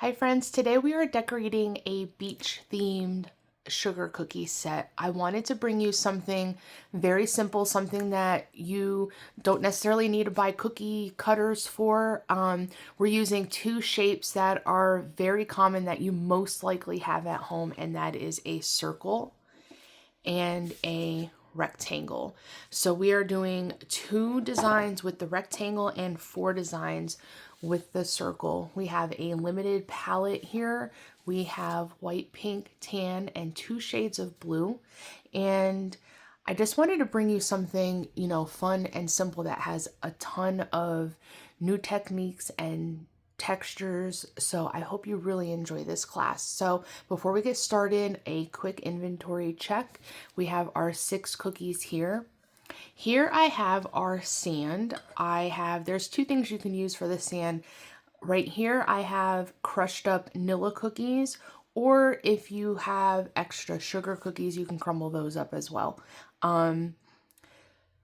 Hi friends, today we are decorating a beach themed sugar cookie set. I wanted to bring you something very simple, something that you don't necessarily need to buy cookie cutters for. We're using two shapes that are very common that you most likely have at home, and that is a circle and a rectangle. So we are doing 2 designs with the rectangle and 4 designs with the circle. We have a limited palette here. We have white, pink, tan, and 2 shades of blue. And I just wanted to bring you something, fun and simple that has a ton of new techniques and textures. So I hope you really enjoy this class. So before we get started, a quick inventory check. We have our 6 cookies here. Here I have our sand. There's 2 things you can use for the sand. Right here I have crushed up nilla cookies, or if you have extra sugar cookies, you can crumble those up as well. The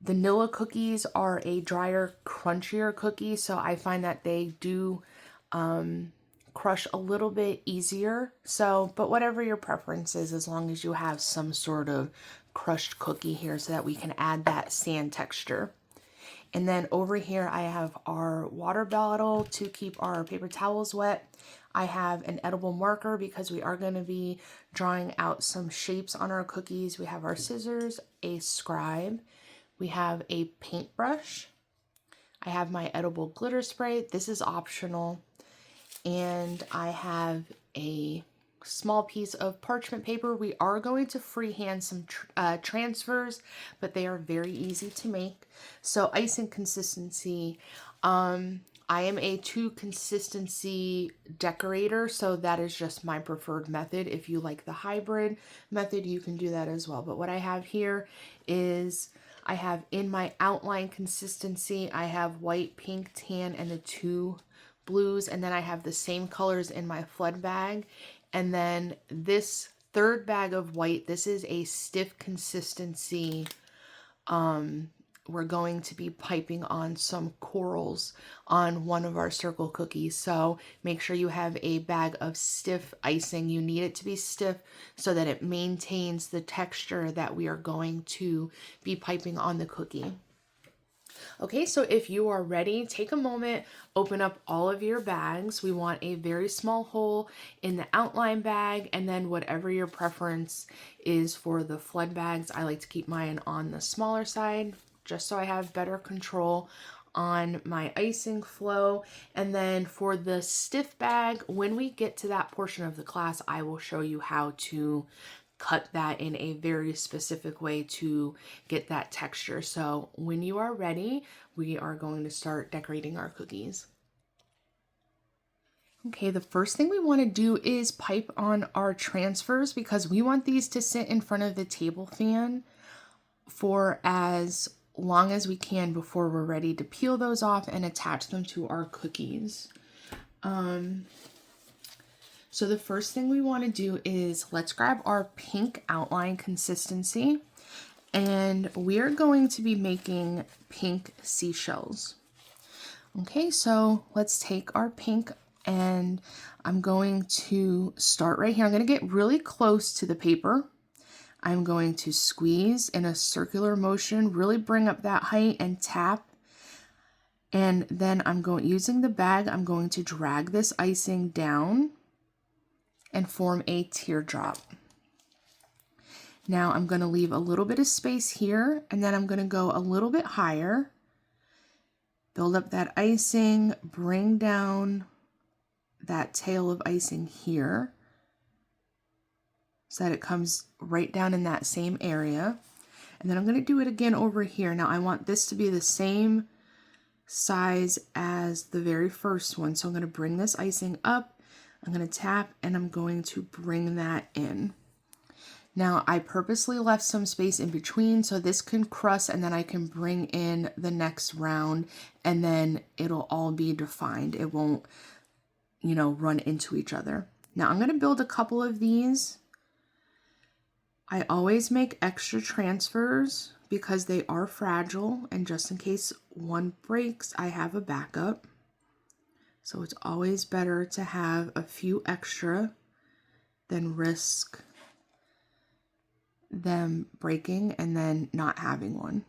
nilla cookies are a drier, crunchier cookie, so I find that they do crush a little bit easier. So, but whatever your preference is, as long as you have some sort of crushed cookie here so that we can add that sand texture. And then over here, I have our water bottle to keep our paper towels wet. I have an edible marker because we are going to be drawing out some shapes on our cookies. We have our scissors, a scribe. We have a paintbrush. I have my edible glitter spray. This is optional. And I have a small piece of parchment paper. We are going to freehand some transfers, but they are very easy to make. So icing consistency. I am a 2 consistency decorator, so that is just my preferred method. If you like the hybrid method, you can do that as well. But what I have here is I have in my outline consistency, I have white, pink, tan, and the 2 blues, and then I have the same colors in my flood bag. And then this 3rd bag of white, this is a stiff consistency. We're going to be piping on some corals on one of our circle cookies. So make sure you have a bag of stiff icing. You need it to be stiff so that it maintains the texture that we are going to be piping on the cookie. Okay, so if you are ready, take a moment, open up all of your bags. We want a very small hole in the outline bag, and then whatever your preference is for the flood bags. I like to keep mine on the smaller side, just so I have better control on my icing flow. And then for the stiff bag, when we get to that portion of the class, I will show you how to cut that in a very specific way to get that texture. So when you are ready, we are going to start decorating our cookies. Okay, the first thing we want to do is pipe on our transfers because we want these to sit in front of the table fan for as long as we can before we're ready to peel those off and attach them to our cookies. So the first thing we want to do is let's grab our pink outline consistency, and we're going to be making pink seashells. Okay, so let's take our pink, and I'm going to start right here. I'm going to get really close to the paper. I'm going to squeeze in a circular motion, really bring up that height and tap. And then using the bag, I'm going to drag this icing down and form a teardrop. Now I'm going to leave a little bit of space here, and then I'm going to go a little bit higher, build up that icing, bring down that tail of icing here so that it comes right down in that same area. And then I'm going to do it again over here. Now I want this to be the same size as the very first one. So I'm going to bring this icing up, I'm going to tap, and I'm going to bring that in. Now I purposely left some space in between so this can crust, and then I can bring in the next round, and then it'll all be defined. It won't, run into each other. Now I'm going to build a couple of these. I always make extra transfers because they are fragile, and just in case one breaks, I have a backup. So it's always better to have a few extra than risk them breaking and then not having one.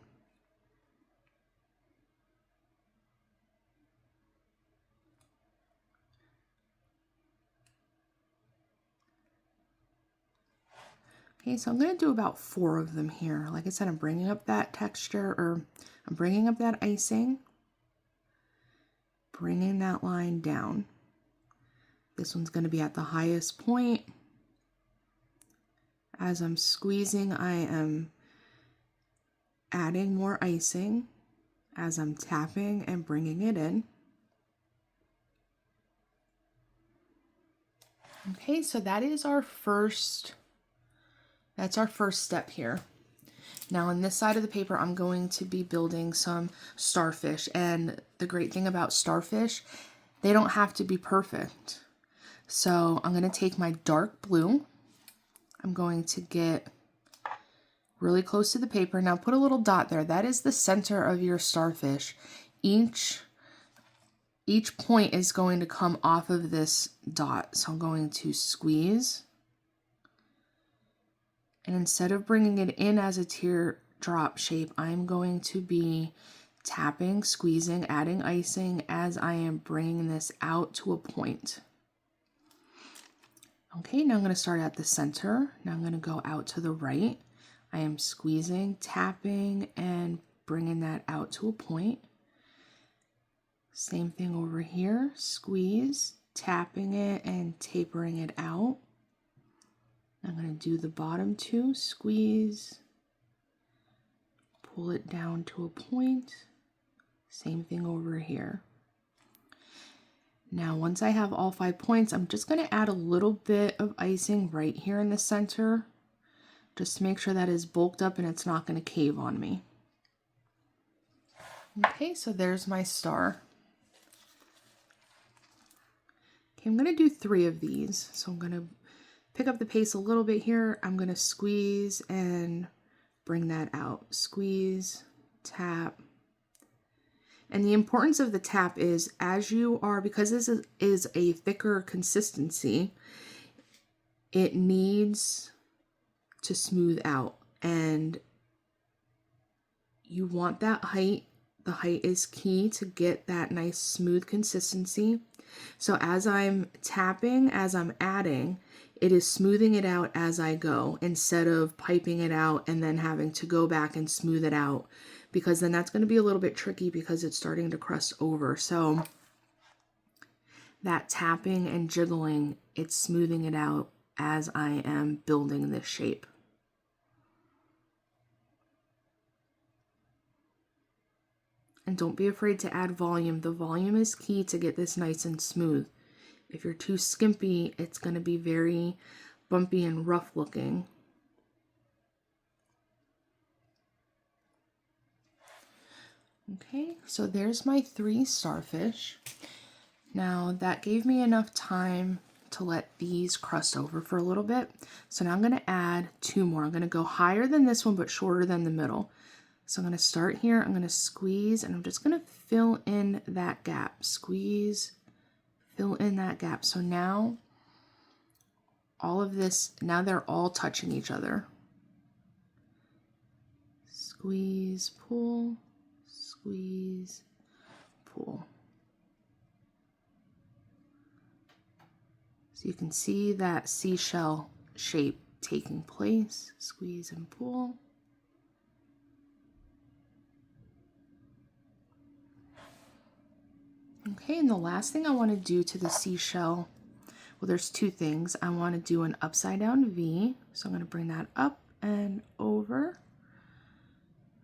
Okay, so I'm going to do about 4 of them here. Like I said, I'm bringing up that texture, or I'm bringing up that icing, bringing that line down. This one's going to be at the highest point. As I'm squeezing, I am adding more icing as I'm tapping and bringing it in. Okay, so that's our first step here. Now on this side of the paper, I'm going to be building some starfish, and the great thing about starfish, they don't have to be perfect. So I'm going to take my dark blue. I'm going to get really close to the paper. Now put a little dot there. That is the center of your starfish. Each point is going to come off of this dot. So I'm going to squeeze. And instead of bringing it in as a teardrop shape, I'm going to be tapping, squeezing, adding icing as I am bringing this out to a point. Okay, now I'm going to start at the center. Now I'm going to go out to the right. I am squeezing, tapping, and bringing that out to a point. Same thing over here. Squeeze, tapping it, and tapering it out. I'm going to do the bottom 2, squeeze, pull it down to a point. Same thing over here. Now, once I have all 5 points, I'm just going to add a little bit of icing right here in the center, just to make sure that is bulked up and it's not going to cave on me. Okay, so there's my star. Okay, I'm going to do 3 of these. So I'm going to pick up the pace a little bit here. I'm going to squeeze and bring that out. Squeeze, tap. And the importance of the tap is, as you are, because this is a thicker consistency, it needs to smooth out, and you want that height. The height is key to get that nice smooth consistency. So as I'm tapping, as I'm adding, it is smoothing it out as I go, instead of piping it out and then having to go back and smooth it out, because then that's going to be a little bit tricky because it's starting to crust over. So that tapping and jiggling, it's smoothing it out as I am building this shape. And don't be afraid to add volume. The volume is key to get this nice and smooth. If you're too skimpy, it's going to be very bumpy and rough looking. Okay, so there's my 3 starfish. Now that gave me enough time to let these crust over for a little bit. So now I'm going to add 2 more. I'm going to go higher than this one, but shorter than the middle. So I'm going to start here. I'm going to squeeze, and I'm just going to fill in that gap. Squeeze, fill in that gap. So now all of this, now they're all touching each other. Squeeze, pull, squeeze, pull. So you can see that seashell shape taking place. Squeeze and pull. Okay, and the last thing I want to do to the seashell, well, there's 2 things. I want to do an upside down V. So I'm going to bring that up and over.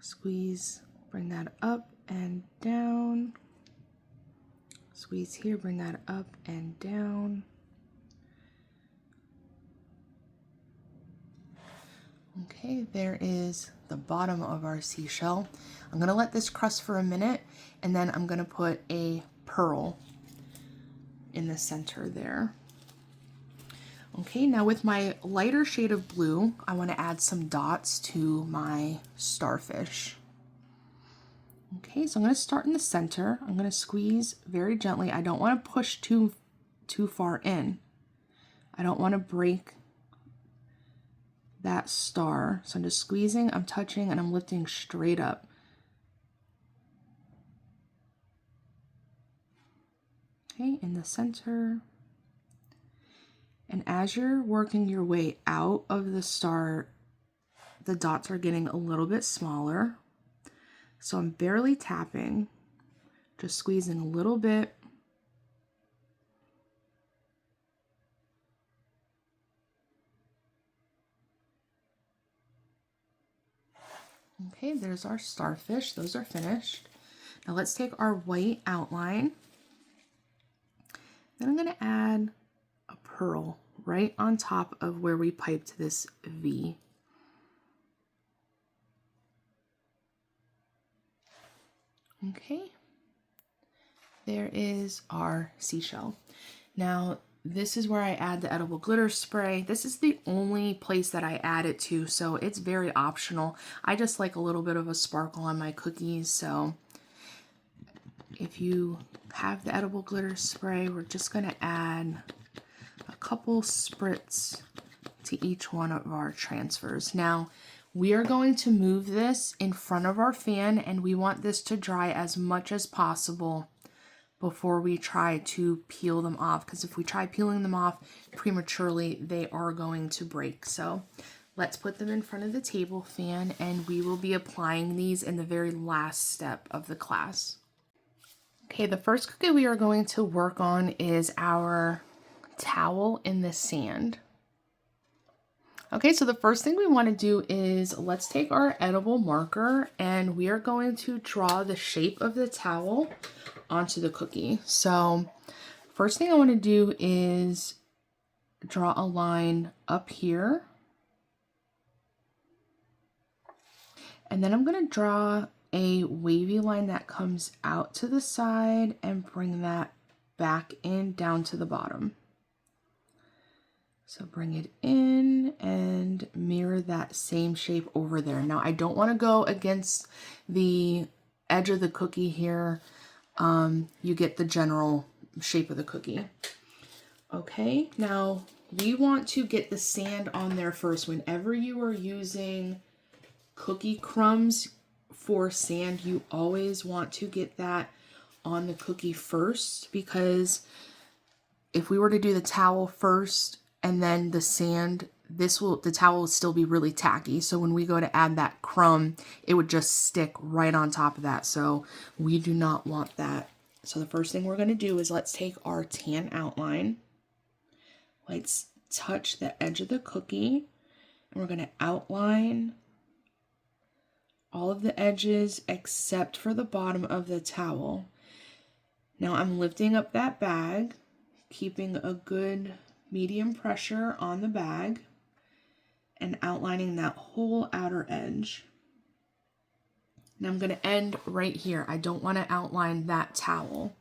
Squeeze, bring that up and down. Squeeze here, bring that up and down. Okay, there is the bottom of our seashell. I'm going to let this crust for a minute, and then I'm going to put a pearl in the center there. Okay, now with my lighter shade of blue, I want to add some dots to my starfish. Okay, so I'm going to start in the center. I'm going to squeeze very gently. I don't want to push too far in. I don't want to break that star. So I'm just squeezing, I'm touching, and I'm lifting straight up. Okay, in the center. And as you're working your way out of the star, the dots are getting a little bit smaller. So I'm barely tapping, just squeezing a little bit. Okay, there's our starfish. Those are finished. Now let's take our white outline. Then I'm going to add a pearl right on top of where we piped this V. Okay, there is our seashell. Now this is where I add the edible glitter spray. This is the only place that I add it to, so it's very optional. I just like a little bit of a sparkle on my cookies, so if you have the edible glitter spray, we're just going to add a couple spritz to each one of our transfers. Now, we are going to move this in front of our fan, and we want this to dry as much as possible before we try to peel them off, because if we try peeling them off prematurely, they are going to break. So let's put them in front of the table fan, and we will be applying these in the very last step of the class. Okay, the first cookie we are going to work on is our towel in the sand. Okay, so the first thing we want to do is let's take our edible marker, and we are going to draw the shape of the towel onto the cookie. So first thing I want to do is draw a line up here, and then I'm going to draw a wavy line that comes out to the side and bring that back in down to the bottom. So bring it in and mirror that same shape over there. Now I don't want to go against the edge of the cookie here. You get the general shape of the cookie. Okay, now we want to get the sand on there first. Whenever you are using cookie crumbs for sand, you always want to get that on the cookie first, because if we were to do the towel first and then the sand, the towel will still be really tacky. So when we go to add that crumb, it would just stick right on top of that. So we do not want that. So the first thing we're going to do is let's take our tan outline. Let's touch the edge of the cookie, and we're going to outline all of the edges except for the bottom of the towel. Now I'm lifting up that bag, keeping a good medium pressure on the bag, and outlining that whole outer edge. Now I'm going to end right here. I don't want to outline that towel.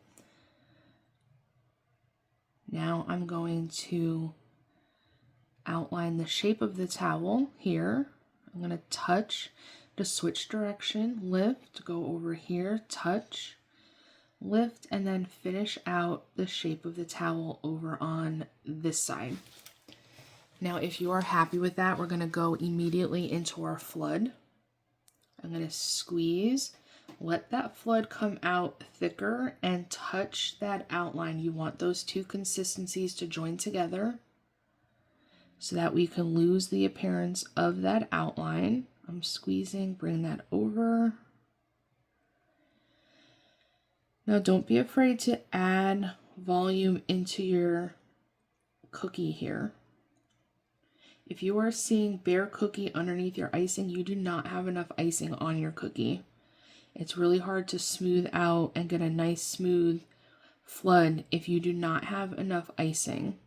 Now I'm going to outline the shape of the towel here. I'm going to touch, to switch direction, lift, go over here, touch, lift, and then finish out the shape of the towel over on this side. Now, if you are happy with that, we're going to go immediately into our flood. I'm going to squeeze, let that flood come out thicker, and touch that outline. You want those two consistencies to join together so that we can lose the appearance of that outline. I'm squeezing, bring that over. Now, don't be afraid to add volume into your cookie here. If you are seeing bare cookie underneath your icing, you do not have enough icing on your cookie. It's really hard to smooth out and get a nice smooth flood if you do not have enough icing.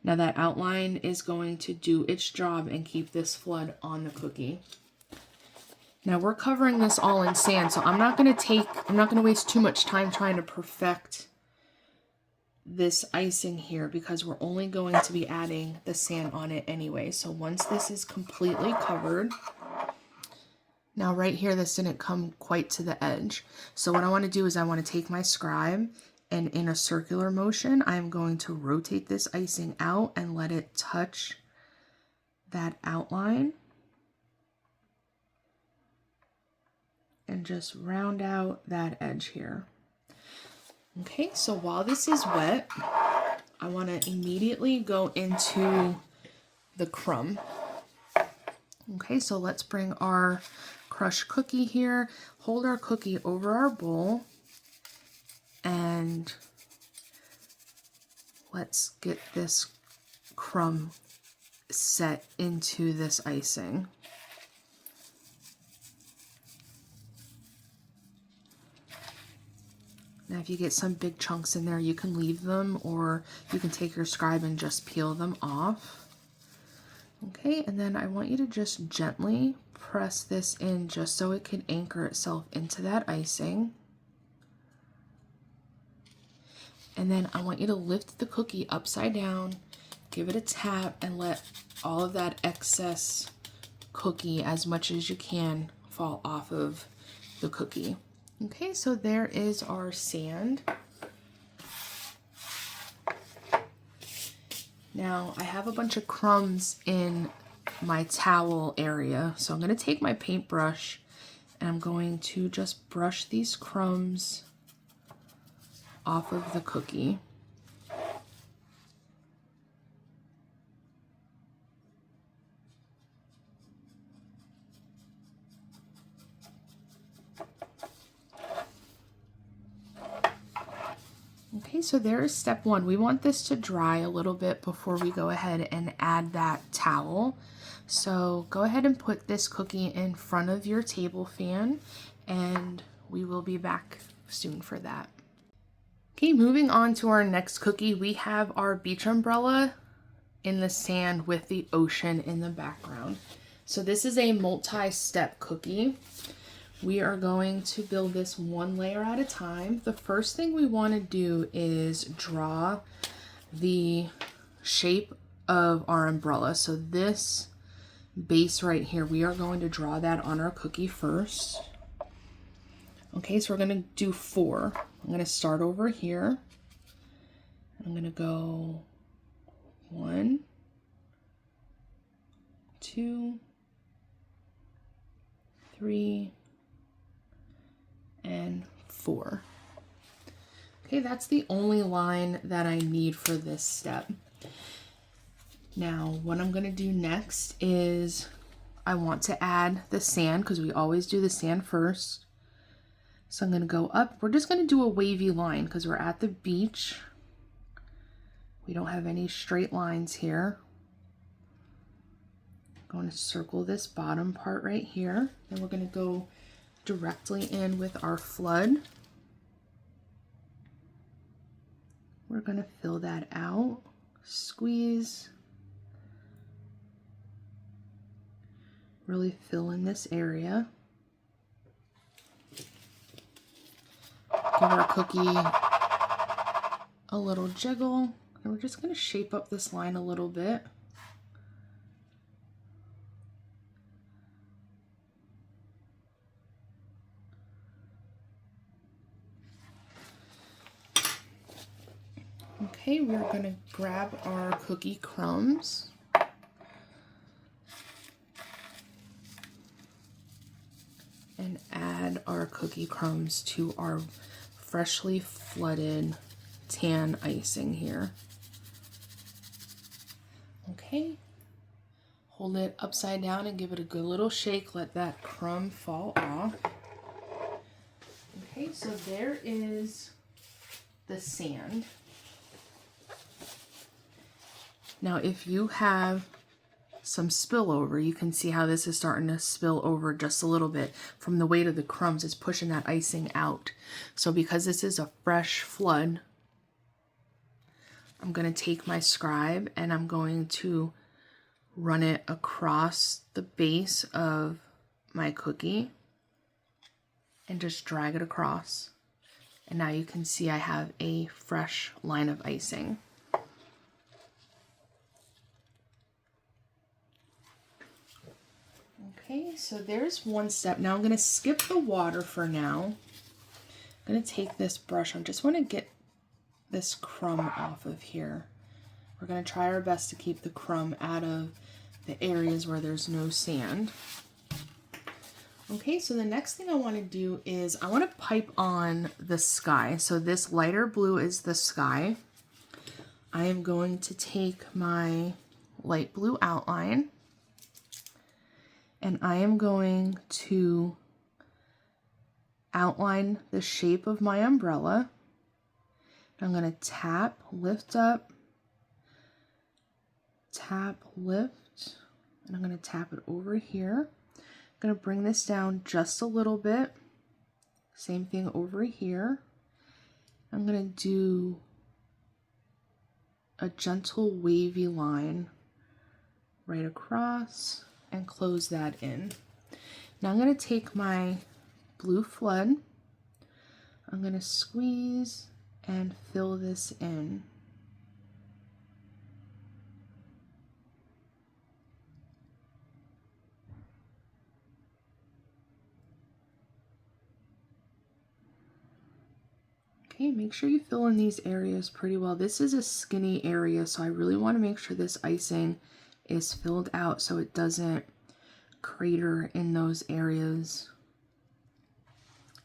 Now that outline is going to do its job and keep this flood on the cookie. Now we're covering this all in sand, so I'm not going to waste too much time trying to perfect this icing here, because we're only going to be adding the sand on it anyway. So once this is completely covered, Now right here, this didn't come quite to the edge. So what I want to do is I want to take my scribe, and in a circular motion, I'm going to rotate this icing out and let it touch that outline. And just round out that edge here. Okay, so while this is wet, I want to immediately go into the crumb. Okay, so let's bring our crushed cookie here, hold our cookie over our bowl, and let's get this crumb set into this icing. Now if you get some big chunks in there, you can leave them, or you can take your scribe and just peel them off. Okay, and then I want you to just gently press this in just so it can anchor itself into that icing. And then I want you to lift the cookie upside down, give it a tap, and let all of that excess cookie, as much as you can, fall off of the cookie. Okay, so there is our sand. Now I have a bunch of crumbs in my towel area, so I'm going to take my paintbrush and I'm going to just brush these crumbs off of the cookie. Okay, so there is step one. We want this to dry a little bit before we go ahead and add that towel. So go ahead and put this cookie in front of your table fan, and we will be back soon for that. Okay, moving on to our next cookie, we have our beach umbrella in the sand with the ocean in the background. So this is a multi-step cookie. We are going to build this one layer at a time. The first thing we want to do is draw the shape of our umbrella. So this base right here, we are going to draw that on our cookie first. Okay, so we're going to do 4. I'm going to start over here. I'm going to go 1, 2, 3, and 4. Okay, that's the only line that I need for this step. Now, what I'm going to do next is I want to add the sand, because we always do the sand first. So I'm going to go up. We're just going to do a wavy line because we're at the beach. We don't have any straight lines here. I'm going to circle this bottom part right here. Then we're going to go directly in with our flood. We're going to fill that out, squeeze, really fill in this area. Give our cookie a little jiggle, and we're just going to shape up this line a little bit. Okay, we're going to grab our cookie crumbs and add our cookie crumbs to our freshly flooded tan icing here. Okay, hold it upside down and give it a good little shake. Let that crumb fall off. Okay, so there is the sand. Now, if you have some spillover, you can see how this is starting to spill over just a little bit from the weight of the crumbs. It's pushing that icing out. So because this is a fresh flood, I'm going to take my scribe and I'm going to run it across the base of my cookie and just drag it across. And now you can see I have a fresh line of icing. Okay, So there's one step. Now I'm going to skip the water for now. I'm going to take this brush. I just want to get this crumb off of here. We're going to try our best to keep the crumb out of the areas where there's no sand. Okay, so the next thing I want to do is I want to pipe on the sky. So this lighter blue is the sky. I am going to take my light blue outline and I am going to outline the shape of my umbrella. I'm going to tap, lift up, tap, lift, and I'm going to tap it over here. I'm going to bring this down just a little bit. Same thing over here. I'm going to do a gentle wavy line right across and close that in. Now I'm going to take my blue flood. I'm going to squeeze and fill this in. Okay, make sure you fill in these areas pretty well. This is a skinny area, so I really want to make sure this icing is filled out so it doesn't crater in those areas.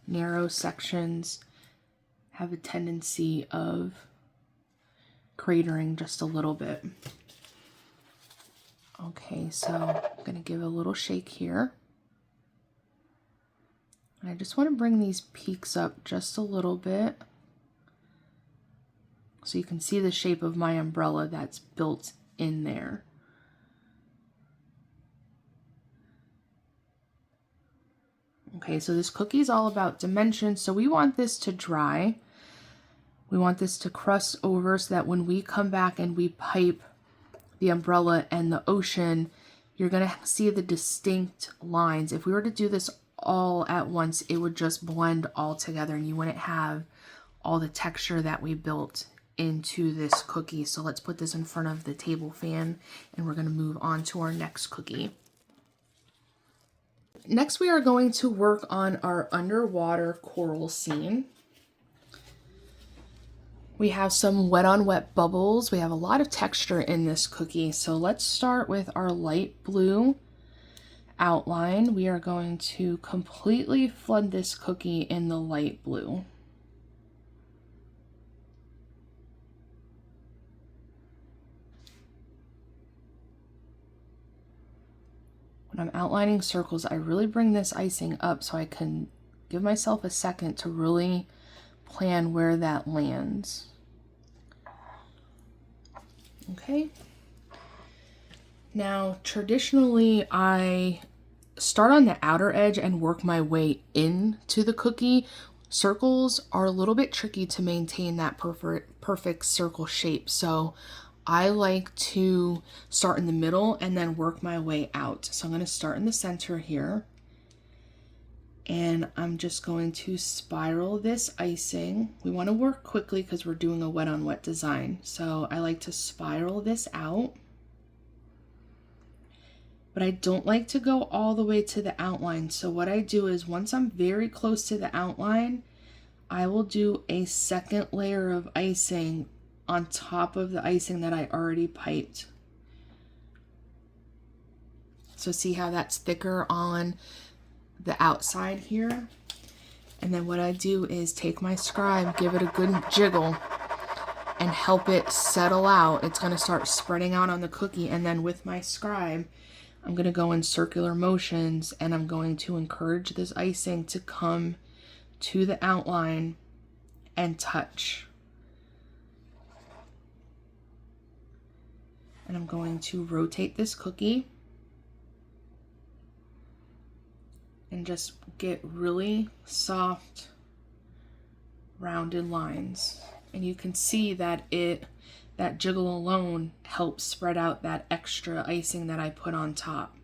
Narrow sections have a tendency of cratering just a little bit. Okay, so I'm going to give a little shake here. And I just want to bring these peaks up just a little bit so you can see the shape of my umbrella that's built in there. Okay, so this cookie is all about dimensions, so we want this to dry. We want this to crust over so that when we come back and we pipe the umbrella and the ocean, you're going to see the distinct lines. If we were to do this all at once, it would just blend all together and you wouldn't have all the texture that we built into this cookie. So let's put this in front of the table fan and we're going to move on to our next cookie. Next, we are going to work on our underwater coral scene. We have some wet on wet bubbles. We have a lot of texture in this cookie. So let's start with our light blue outline. We are going to completely flood this cookie in the light blue. When I'm outlining circles, I really bring this icing up so I can give myself a second to really plan where that lands. Okay. Now, traditionally, I start on the outer edge and work my way into the cookie. Circles are a little bit tricky to maintain that perfect circle shape. So I like to start in the middle and then work my way out. So I'm going to start in the center here. And I'm just going to spiral this icing. We want to work quickly because we're doing a wet on wet design. So I like to spiral this out. But I don't like to go all the way to the outline. So what I do is once I'm very close to the outline, I will do a second layer of icing on top of the icing that I already piped. So see how that's thicker on the outside here? And then what I do is take my scribe, give it a good jiggle, and help it settle out. It's going to start spreading out on the cookie, and then with my scribe, I'm going to go in circular motions, and I'm going to encourage this icing to come to the outline and touch. And I'm going to rotate this cookie and just get really soft, rounded lines. And you can see that that jiggle alone helps spread out that extra icing that I put on top.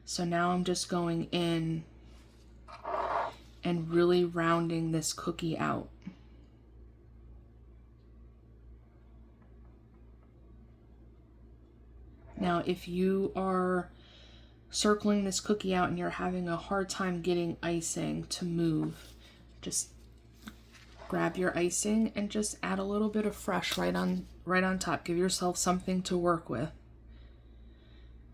So now I'm just going in and really rounding this cookie out. Now, if you are circling this cookie out and you're having a hard time getting icing to move, just grab your icing and just add a little bit of fresh right on top. Give yourself something to work with.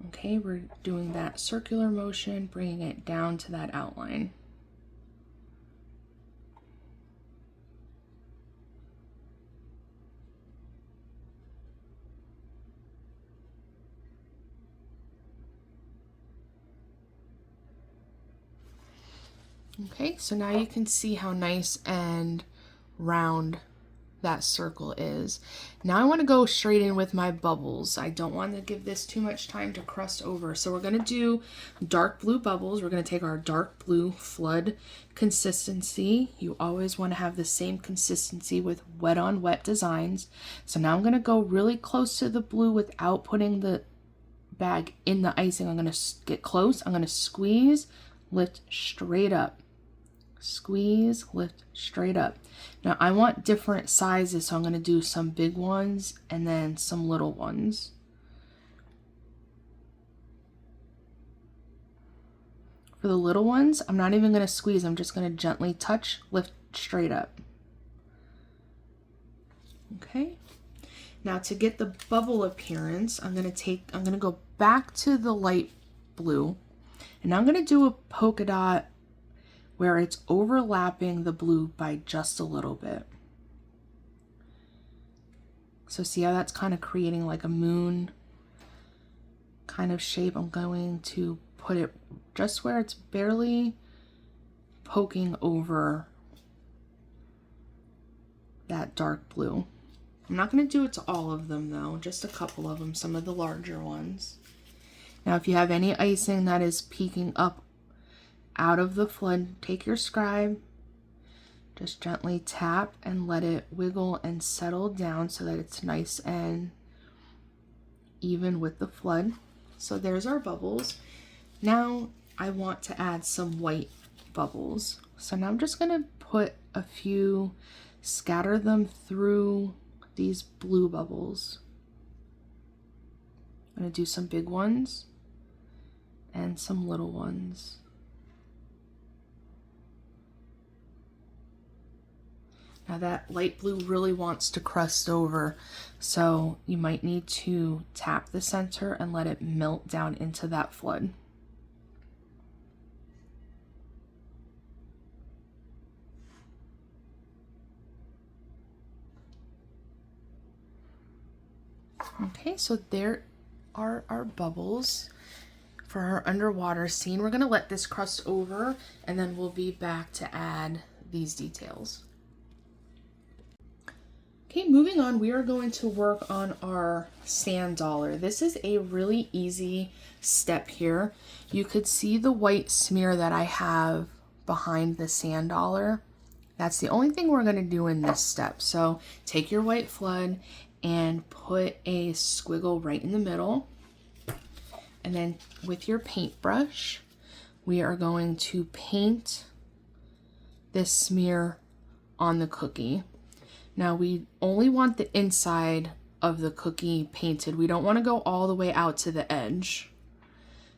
Okay, we're doing that circular motion, bringing it down to that outline. Okay, so now you can see how nice and round that circle is. Now I want to go straight in with my bubbles. I don't want to give this too much time to crust over. So we're going to do dark blue bubbles. We're going to take our dark blue flood consistency. You always want to have the same consistency with wet on wet designs. So now I'm going to go really close to the blue without putting the bag in the icing. I'm going to get close. I'm going to squeeze, lift straight up. Squeeze, lift straight up. Now I want different sizes, so I'm going to do some big ones and then some little ones. For the little ones, I'm not even going to squeeze. I'm just going to gently touch, lift straight up. Okay. Now to get the bubble appearance, I'm going to go back to the light blue, and I'm going to do a polka dot where it's overlapping the blue by just a little bit. So see how that's kind of creating like a moon kind of shape? I'm going to put it just where it's barely poking over that dark blue. I'm not going to do it to all of them though, just a couple of them, some of the larger ones. Now if you have any icing that is peeking up out of the flood, take your scribe, just gently tap and let it wiggle and settle down so that it's nice and even with the flood. So there's our bubbles. Now I want to add some white bubbles. So now I'm just going to put a few, scatter them through these blue bubbles. I'm going to do some big ones and some little ones. Now that light blue really wants to crust over, so you might need to tap the center and let it melt down into that flood. Okay, so there are our bubbles for our underwater scene. We're going to let this crust over and then we'll be back to add these details. Okay, moving on, we are going to work on our sand dollar. This is a really easy step here. You could see the white smear that I have behind the sand dollar. That's the only thing we're going to do in this step. So take your white flood and put a squiggle right in the middle. And then with your paintbrush, we are going to paint this smear on the cookie. Now we only want the inside of the cookie painted. We don't want to go all the way out to the edge.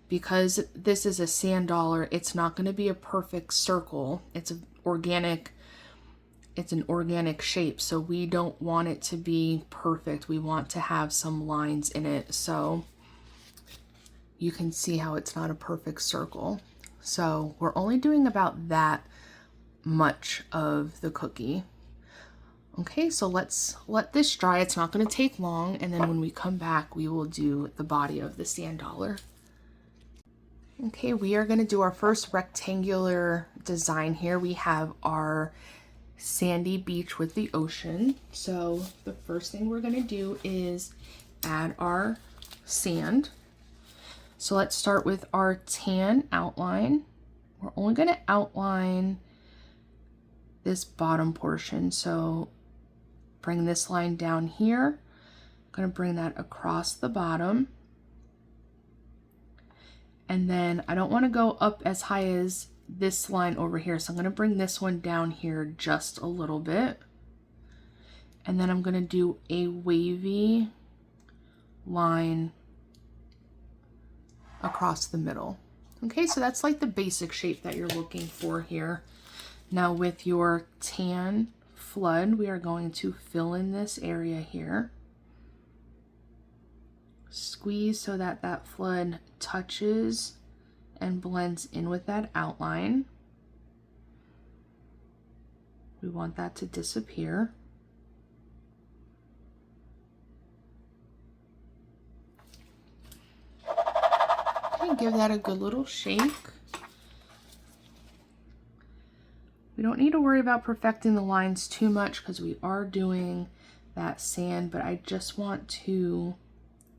Because this is a sand dollar, it's not going to be a perfect circle. It's an organic shape, so we don't want it to be perfect. We want to have some lines in it, so you can see how it's not a perfect circle. So we're only doing about that much of the cookie. Okay, so let's let this dry. It's not going to take long, and then when we come back, we will do the body of the sand dollar. Okay, we are going to do our first rectangular design here. We have our sandy beach with the ocean. So the first thing we're going to do is add our sand. So let's start with our tan outline. We're only going to outline this bottom portion. So bring this line down here. I'm going to bring that across the bottom. And then I don't want to go up as high as this line over here. So I'm going to bring this one down here just a little bit. And then I'm going to do a wavy line across the middle. Okay, so that's like the basic shape that you're looking for here. Now with your tan flood, we are going to fill in this area here. Squeeze so that that flood touches and blends in with that outline. We want that to disappear. Okay, give that a good little shake. We don't need to worry about perfecting the lines too much because we are doing that sand, but I just want to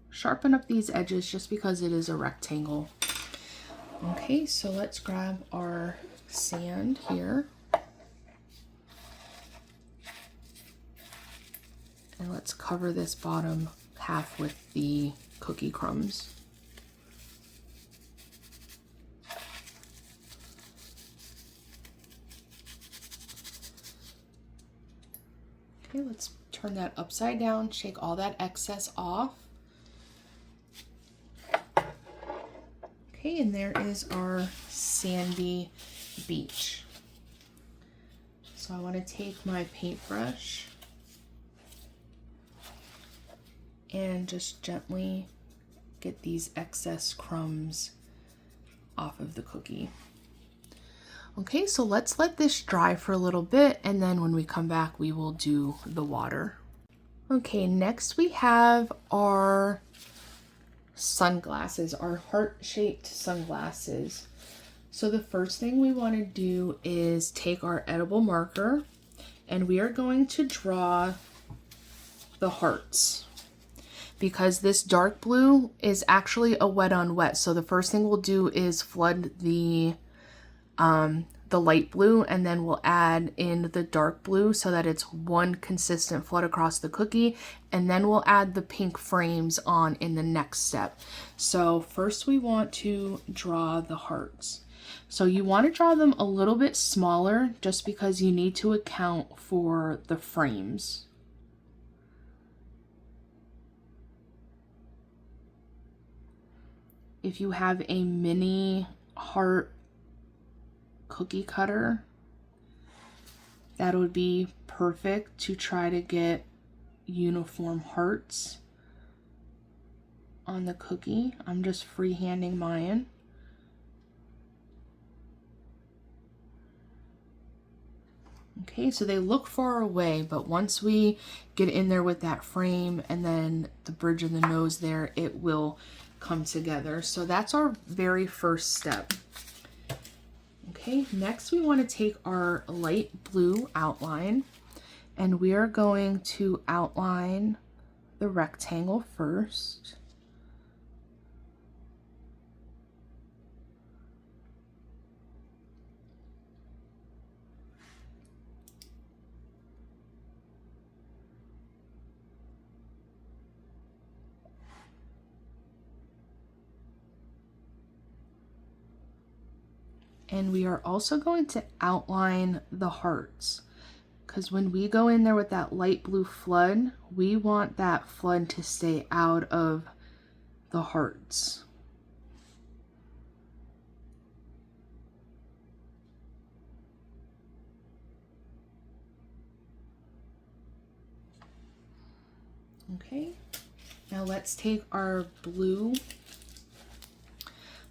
sharpen up these edges just because it is a rectangle. Okay, so let's grab our sand here. And let's cover this bottom half with the cookie crumbs. Okay, let's turn that upside down, shake all that excess off. Okay, and there is our sandy beach. So I want to take my paintbrush and just gently get these excess crumbs off of the cookie. Okay, so let's let this dry for a little bit, and then when we come back, we will do the water. Okay, next we have our sunglasses, our heart-shaped sunglasses. So the first thing we want to do is take our edible marker, and we are going to draw the hearts. Because this dark blue is actually a wet on wet, so the first thing we'll do is flood the light blue, and then we'll add in the dark blue so that it's one consistent flood across the cookie, and then we'll add the pink frames on in the next step. So first we want to draw the hearts. So you want to draw them a little bit smaller just because you need to account for the frames. If you have a mini heart cookie cutter, that would be perfect to try to get uniform hearts on the cookie. I'm just freehanding mine. Okay, so they look far away, but once we get in there with that frame and then the bridge of the nose there, it will come together. So that's our very first step. Okay, next we want to take our light blue outline, and we are going to outline the rectangle first. And we are also going to outline the hearts, because when we go in there with that light blue flood, we want that flood to stay out of the hearts. Okay, now let's take our blue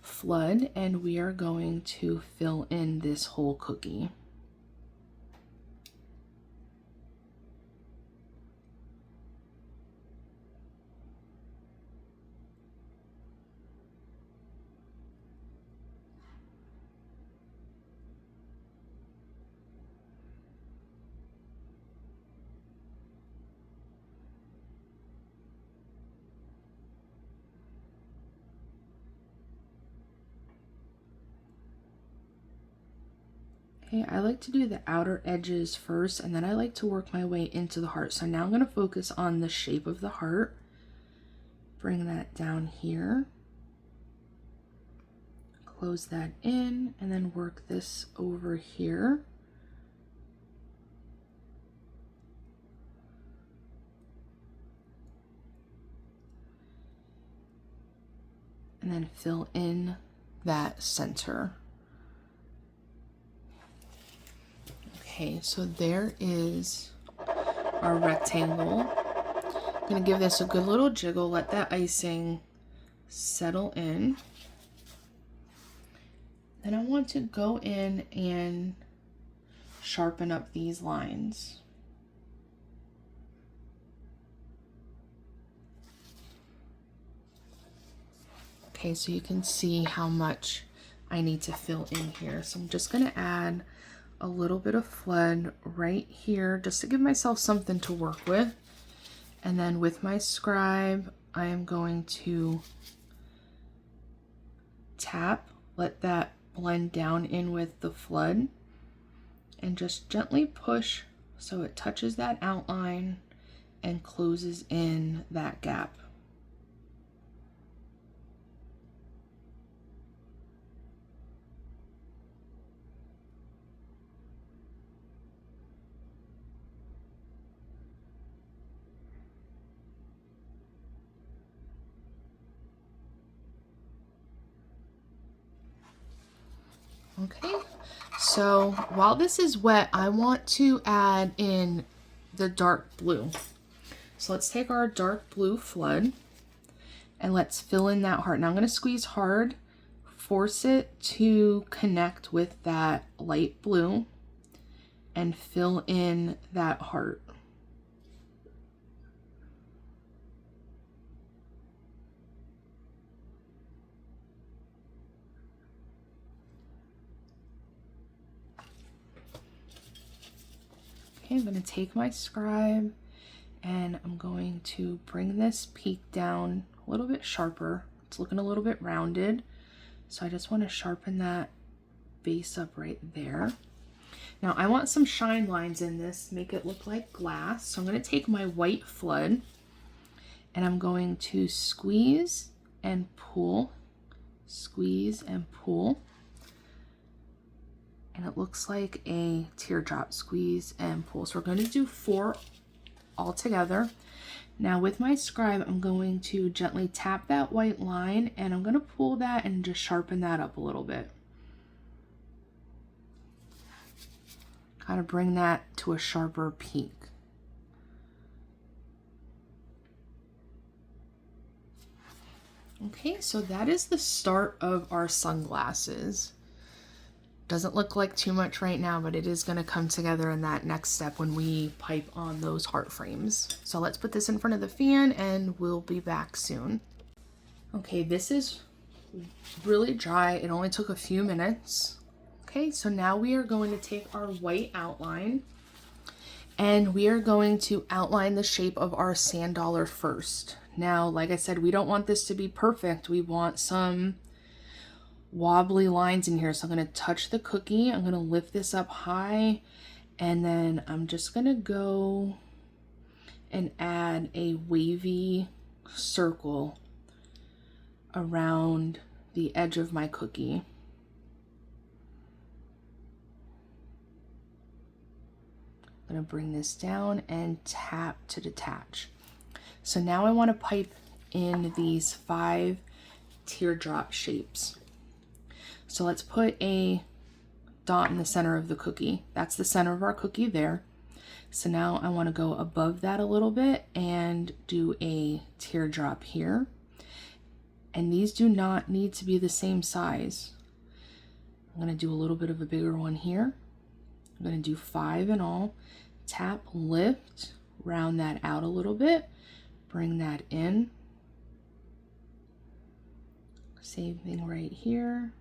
flood and we are going to fill in this whole cookie. Okay, I like to do the outer edges first, and then I like to work my way into the heart. So now I'm going to focus on the shape of the heart. Bring that down here. Close that in, and then work this over here. And and then fill in that center. Okay, so there is our rectangle. I'm gonna give this a good little jiggle, let that icing settle in. Then I want to go in and sharpen up these lines. Okay, so you can see how much I need to fill in here. So I'm just gonna add a little bit of flood right here just to give myself something to work with. And then with my scribe, I am going to tap, let that blend down in with the flood, and just gently push so it touches that outline and closes in that gap. Okay, so while this is wet, I want to add in the dark blue. So let's take our dark blue flood and let's fill in that heart. Now I'm going to squeeze hard, force it to connect with that light blue, and fill in that heart. Okay, I'm going to take my scribe and I'm going to bring this peak down a little bit sharper. It's looking a little bit rounded, so I just want to sharpen that base up right there. Now I want some shine lines in this, make it look like glass. So I'm going to take my white flood and I'm going to squeeze and pull, squeeze and pull. And it looks like a teardrop, squeeze and pull. So we're going to do 4 all together. Now with my scribe, I'm going to gently tap that white line and I'm going to pull that and just sharpen that up a little bit. Kind of bring that to a sharper peak. Okay, so that is the start of our sunglasses. Doesn't look like too much right now, but it is going to come together in that next step when we pipe on those heart frames. So let's put this in front of the fan and we'll be back soon. Okay, this is really dry. It only took a few minutes. Okay, so now we are going to take our white outline and we are going to outline the shape of our sand dollar first. Now, like I said, we don't want this to be perfect. We want some wobbly lines in here. So I'm going to touch the cookie. I'm going to lift this up high and then I'm just going to go and add a wavy circle around the edge of my cookie. I'm going to bring this down and tap to detach. So now I want to pipe in these 5 teardrop shapes. So let's put a dot in the center of the cookie. That's the center of our cookie there. So now I want to go above that a little bit and do a teardrop here. And these do not need to be the same size. I'm going to do a little bit of a bigger one here. I'm going to do 5 in all. Tap, lift, round that out a little bit, bring that in. Same thing right here.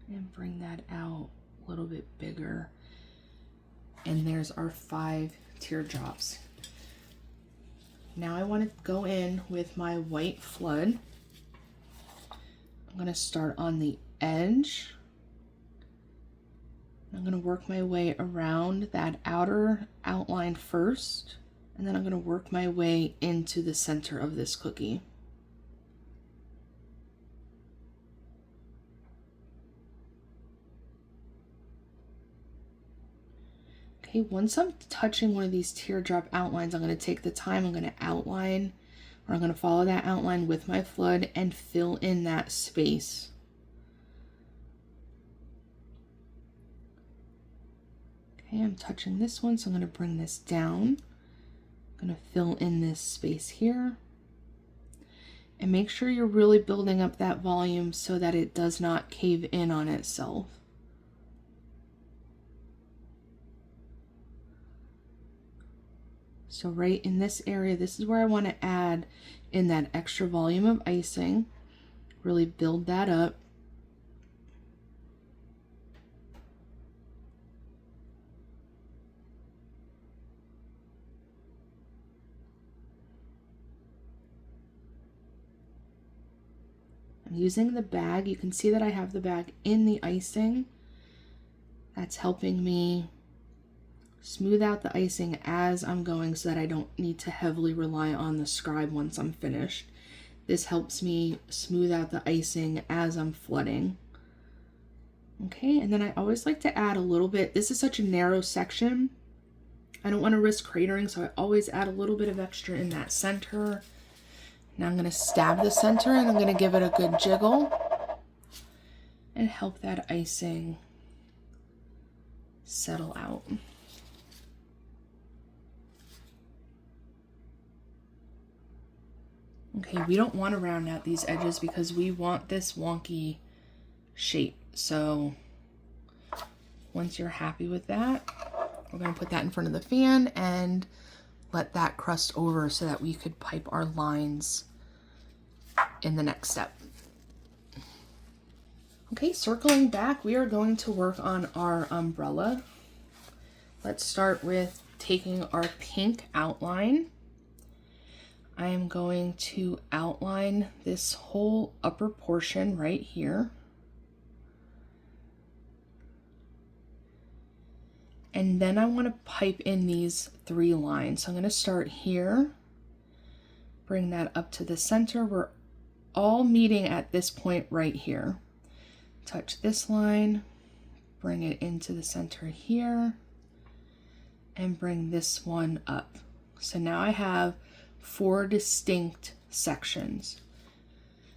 And bring that out a little bit bigger. And there's our 5 teardrops. Now I want to go in with my white flood. I'm going to start on the edge. I'm going to work my way around that outer outline first, and then I'm going to work my way into the center of this cookie. Okay, once I'm touching one of these teardrop outlines, I'm going to take the time, I'm going to outline I'm going to follow that outline with my flood and fill in that space. Okay, I'm touching this one, so I'm going to bring this down. I'm going to fill in this space here. And make sure you're really building up that volume so that it does not cave in on itself. So right in this area, this is where I want to add in that extra volume of icing. Really build that up. I'm using the bag. You can see that I have the bag in the icing. That's helping me smooth out the icing as I'm going so that I don't need to heavily rely on the scribe once I'm finished. This helps me smooth out the icing as I'm flooding. Okay, and then I always like to add a little bit. This is such a narrow section. I don't want to risk cratering, so I always add a little bit of extra in that center. Now I'm going to stab the center and I'm going to give it a good jiggle and help that icing settle out. Okay, we don't want to round out these edges because we want this wonky shape. So once you're happy with that, we're going to put that in front of the fan and let that crust over so that we could pipe our lines in the next step. Okay, circling back, we are going to work on our umbrella. Let's start with taking our pink outline. I am going to outline this whole upper portion right here. And then I want to pipe in these 3 lines. So I'm going to start here, bring that up to the center. We're all meeting at this point right here. Touch this line, bring it into the center here, and bring this one up. So now I have 4 distinct sections.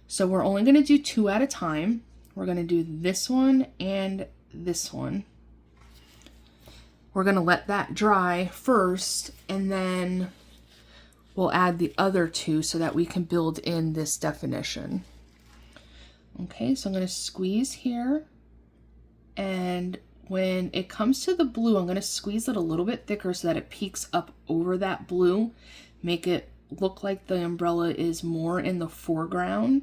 So we're only going to do 2 at a time. We're going to do this one and this one. We're going to let that dry first, and then we'll add the other 2 so that we can build in this definition. Okay, so I'm going to squeeze here, and when it comes to the blue, I'm going to squeeze it a little bit thicker so that it peeks up over that blue. Make it look like the umbrella is more in the foreground.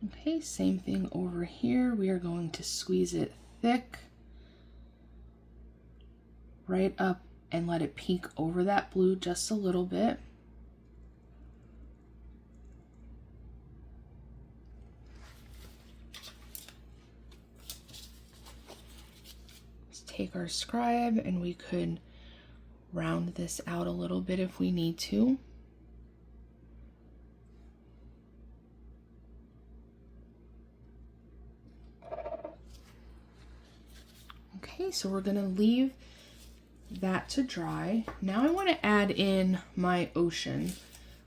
Okay, same thing over here. We are going to squeeze it thick right up and let it peek over that blue just a little bit. Let's take our scribe and we could round this out a little bit if we need to. Okay, so we're gonna leave that to dry. Now I want to add in my ocean.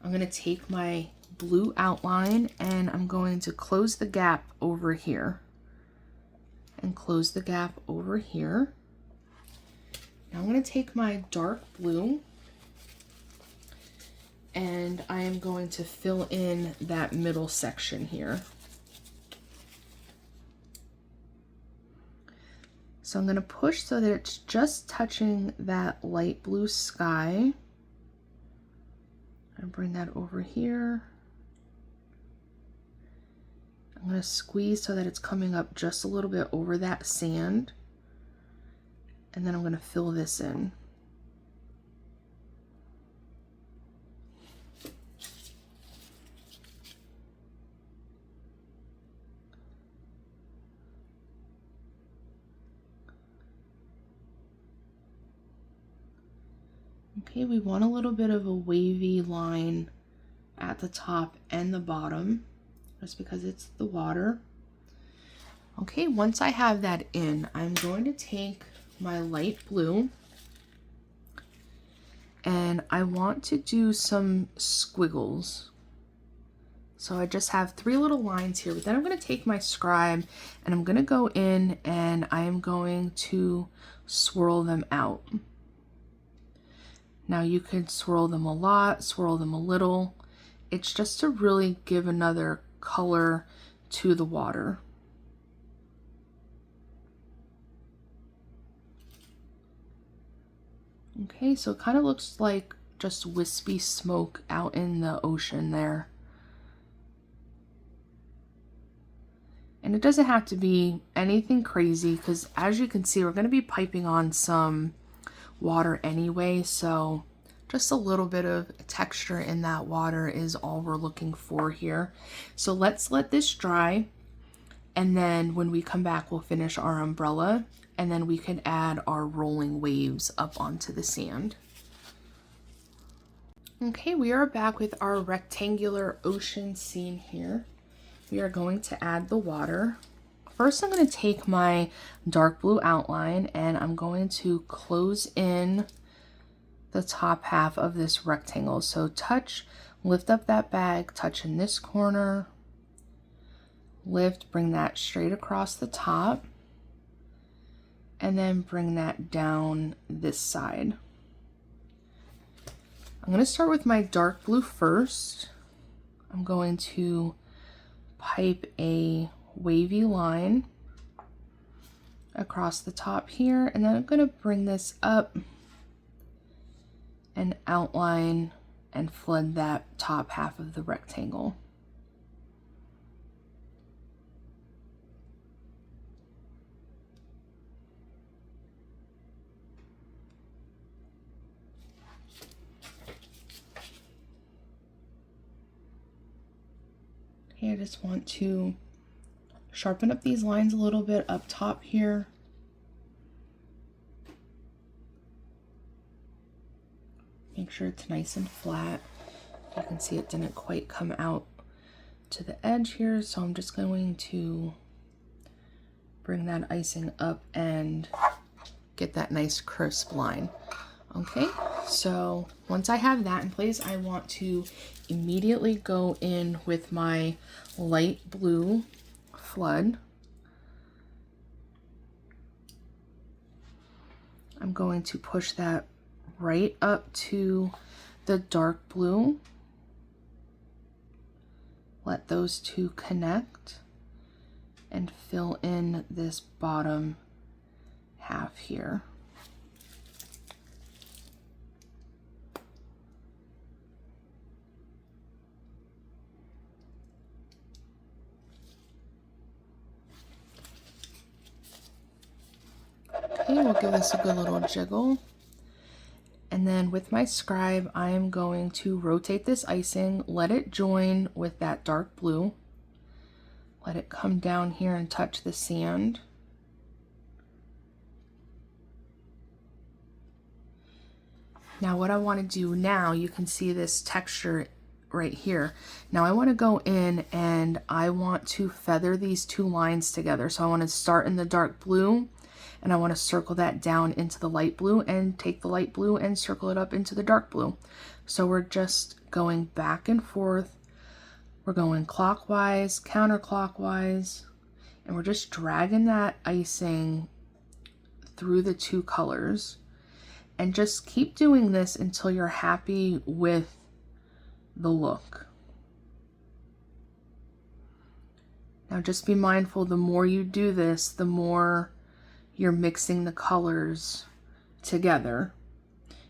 I'm going to take my blue outline and I'm going to close the gap over here and close the gap over here. Now I'm going to take my dark blue and I am going to fill in that middle section here. So I'm going to push so that it's just touching that light blue sky. And bring that over here. I'm going to squeeze so that it's coming up just a little bit over that sand. And then I'm going to fill this in. Okay, we want a little bit of a wavy line at the top and the bottom, just because it's the water. Okay, once I have that in, I'm going to take my light blue. And I want to do some squiggles. So I just have 3 little lines here, but then I'm going to take my scribe and I'm going to go in and I am going to swirl them out. Now you could swirl them a lot, swirl them a little. It's just to really give another color to the water. Okay, so it kind of looks like just wispy smoke out in the ocean there. And it doesn't have to be anything crazy because as you can see, we're going to be piping on some water anyway. So just a little bit of texture in that water is all we're looking for here. So let's let this dry. And then when we come back, we'll finish our umbrella. And then we can add our rolling waves up onto the sand. Okay, we are back with our rectangular ocean scene here. We are going to add the water. First, I'm going to take my dark blue outline and I'm going to close in the top half of this rectangle. So lift up that bag, touch in this corner, lift, bring that straight across the top, and then bring that down this side. I'm going to start with my dark blue first. I'm going to pipe a wavy line across the top here, and then I'm going to bring this up and outline and flood that top half of the rectangle. I just want to sharpen up these lines a little bit up top here. Make sure it's nice and flat. You can see it didn't quite come out to the edge here, so I'm just going to bring that icing up and get that nice crisp line. Okay, so once I have that in place, I want to immediately go in with my light blue flood. I'm going to push that right up to the dark blue. Let those two connect and fill in this bottom half here. Okay, we'll give this a good little jiggle. And then with my scribe, I am going to rotate this icing, let it join with that dark blue. Let it come down here and touch the sand. Now what I want to do now, you can see this texture right here. Now I want to go in and I want to feather these two lines together. So I want to start in the dark blue and I want to circle that down into the light blue and take the light blue and circle it up into the dark blue. So we're just going back and forth. We're going clockwise, counterclockwise, and we're just dragging that icing through the two colors. And just keep doing this until you're happy with the look. Now just be mindful, the more you do this, the more you're mixing the colors together.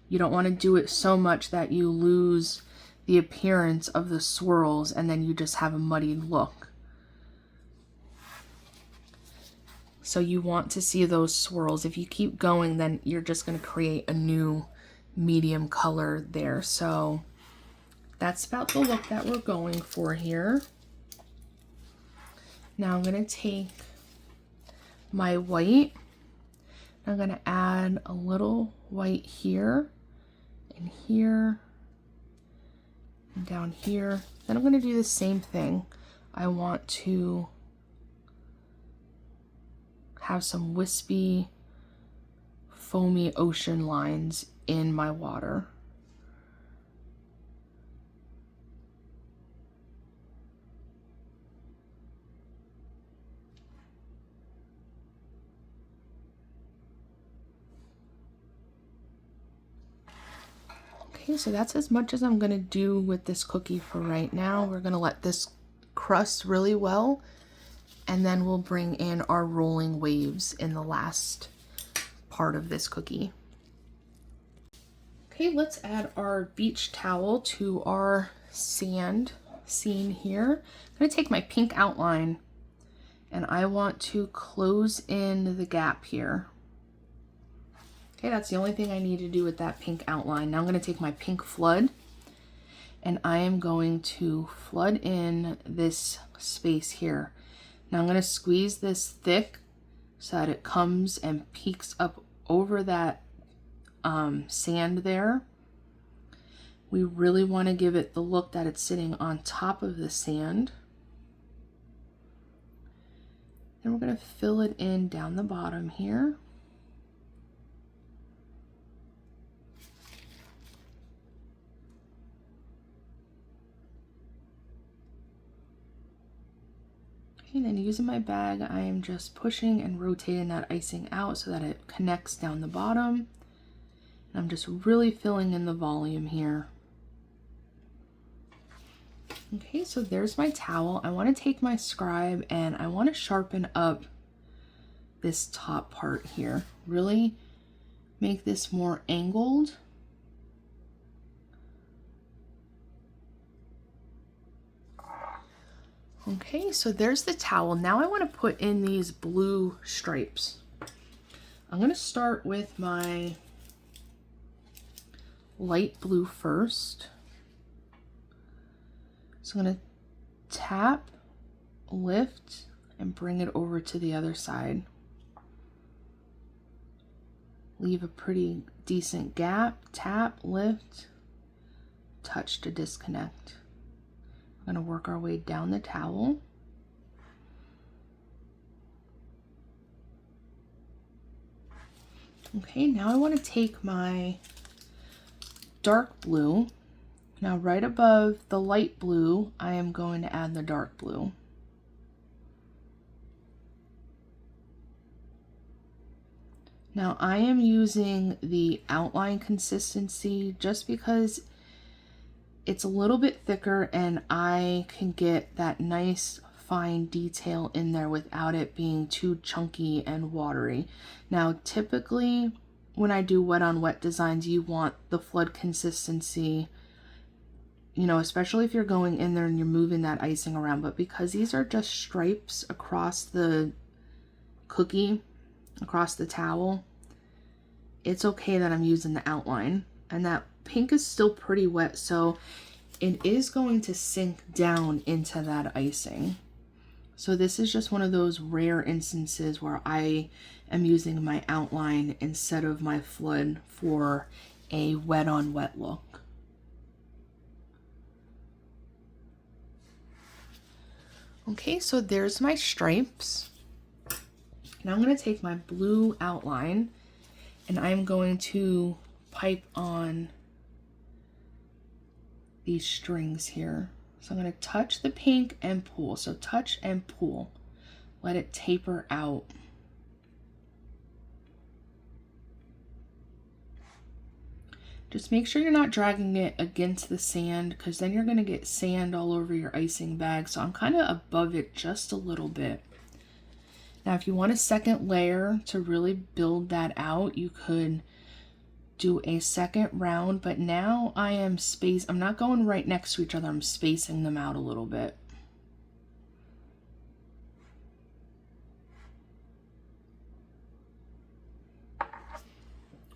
You don't want to do it so much that you lose the appearance of the swirls and then you just have a muddied look. So you want to see those swirls. If you keep going, then you're just going to create a new medium color there. So that's about the look that we're going for here. Now I'm going to take my white. I'm going to add a little white here and here and down here. Then I'm going to do the same thing. I want to have some wispy foamy ocean lines in my water. Okay, so that's as much as I'm gonna do with this cookie for right now. We're gonna let this crust really well, and then we'll bring in our rolling waves in the last part of this cookie. Okay, let's add our beach towel to our sand scene here. I'm gonna take my pink outline and I want to close in the gap here. Okay, that's the only thing I need to do with that pink outline. Now I'm going to take my pink flood and I am going to flood in this space here. Now I'm going to squeeze this thick so that it comes and peeks up over that sand there. We really want to give it the look that it's sitting on top of the sand. And we're going to fill it in down the bottom here. And then using my bag, I am just pushing and rotating that icing out so that it connects down the bottom. And I'm just really filling in the volume here. Okay, so there's my towel. I want to take my scribe and I want to sharpen up this top part here. Really make this more angled. Okay, so there's the towel. Now I want to put in these blue stripes. I'm going to start with my light blue first. So I'm going to tap, lift, and bring it over to the other side. Leave a pretty decent gap, tap, lift, touch to disconnect. We're going to work our way down the towel. Okay, now I want to take my dark blue. Now right above the light blue, I am going to add the dark blue. Now I am using the outline consistency just because it's a little bit thicker and I can get that nice fine detail in there without it being too chunky and watery. Now typically when I do wet on wet designs, you want the flood consistency, you know, especially if you're going in there and you're moving that icing around. But because these are just stripes across the cookie, across the towel, it's okay that I'm using the outline. And that pink is still pretty wet, so it is going to sink down into that icing. So this is just one of those rare instances where I am using my outline instead of my flood for a wet on wet look. Okay, so there's my stripes. Now I'm going to take my blue outline and I'm going to pipe on these strings here. So I'm going to touch the pink and pull. So touch and pull. Let it taper out. Just make sure you're not dragging it against the sand because then you're going to get sand all over your icing bag. So I'm kind of above it just a little bit. Now if you want a second layer to really build that out, you could do a second round, but now I'm not going right next to each other, I'm spacing them out a little bit.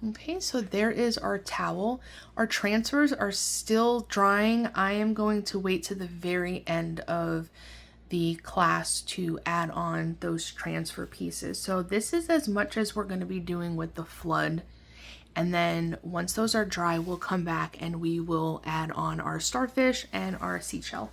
Okay, so there is our towel. Our transfers are still drying. I am going to wait to the very end of the class to add on those transfer pieces. So this is as much as we're going to be doing with the flood. And then once those are dry, we'll come back and we will add on our starfish and our seashell.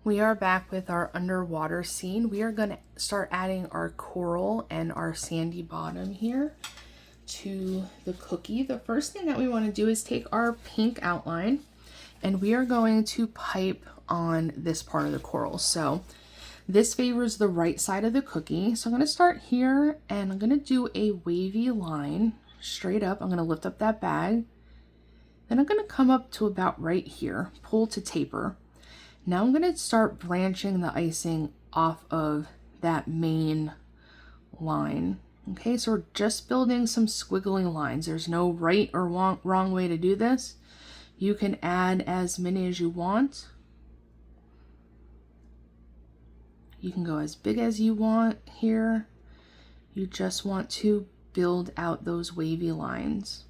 We are back with our underwater scene. We are going to start adding our coral and our sandy bottom here to the cookie. The first thing that we want to do is take our pink outline and we are going to pipe on this part of the coral. So this favors the right side of the cookie. So I'm going to start here and I'm going to do a wavy line straight up. I'm going to lift up that bag. Then I'm going to come up to about right here, pull to taper. Now I'm going to start branching the icing off of that main line. Okay, so we're just building some squiggly lines. There's no right or wrong way to do this. You can add as many as you want. You can go as big as you want here. You just want to build out those wavy lines.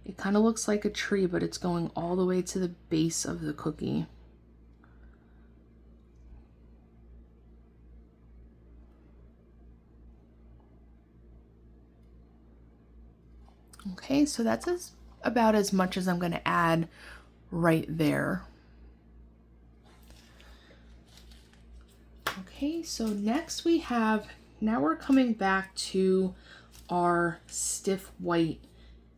It kind of looks like a tree, but it's going all the way to the base of the cookie. Okay, so that's about as much as I'm going to add right there. Okay, so next we have, now we're coming back to our stiff white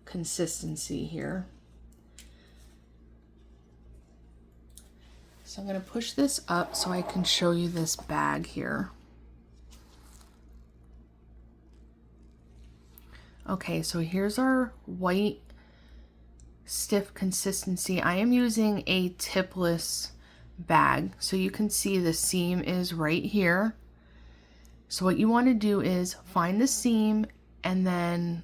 consistency here. So I'm going to push this up so I can show you this bag here. Okay, so here's our white stiff consistency. I am using a tipless bag, so you can see the seam is right here. So what you want to do is find the seam and then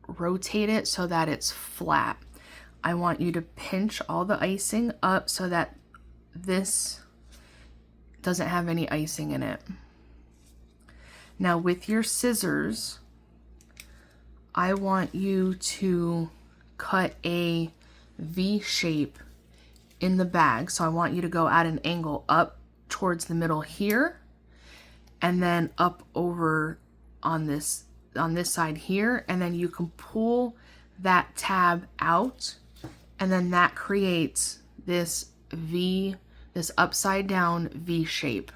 rotate it so that it's flat. I want you to pinch all the icing up so that this doesn't have any icing in it. Now with your scissors, I want you to cut a V shape in the bag. So I want you to go at an angle up towards the middle here and then up over on this side here, and then you can pull that tab out and then that creates this V, this upside down V shape.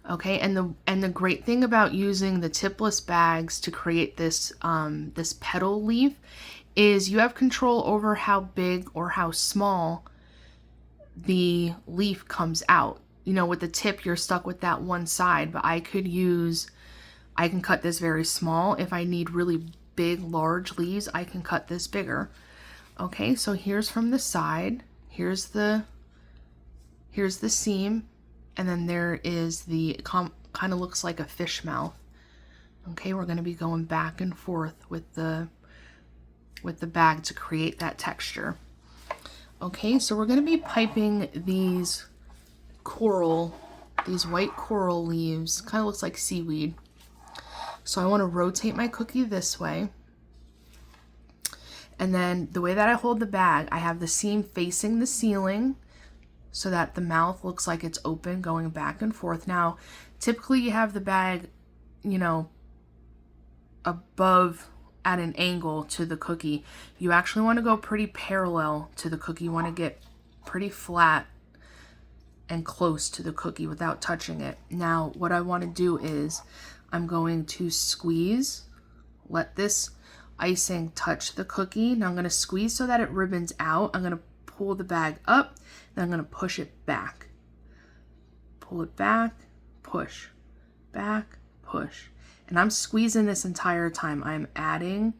Okay, and the great thing about using the tipless bags to create this this petal leaf is you have control over how big or how small the leaf comes out. You know, with the tip you're stuck with that one side, but I can cut this very small. If I need really big, large leaves, I can cut this bigger. Okay, so here's from the side. Here's the seam, and then there is the kind of looks like a fish mouth. Okay, we're going to be going back and forth with the bag to create that texture. Okay, so we're going to be piping these white coral leaves. Kind of looks like seaweed. So I want to rotate my cookie this way. And then the way that I hold the bag, I have the seam facing the ceiling so that the mouth looks like it's open, going back and forth. Now, typically you have the bag, you know, above at an angle to the cookie. You actually want to go pretty parallel to the cookie. You want to get pretty flat and close to the cookie without touching it. Now, what I want to do is I'm going to squeeze, let this icing touch the cookie. Now I'm going to squeeze so that it ribbons out. I'm going to pull the bag up, then I'm going to push it back. Pull it back, push, back, push. And I'm squeezing this entire time. I'm adding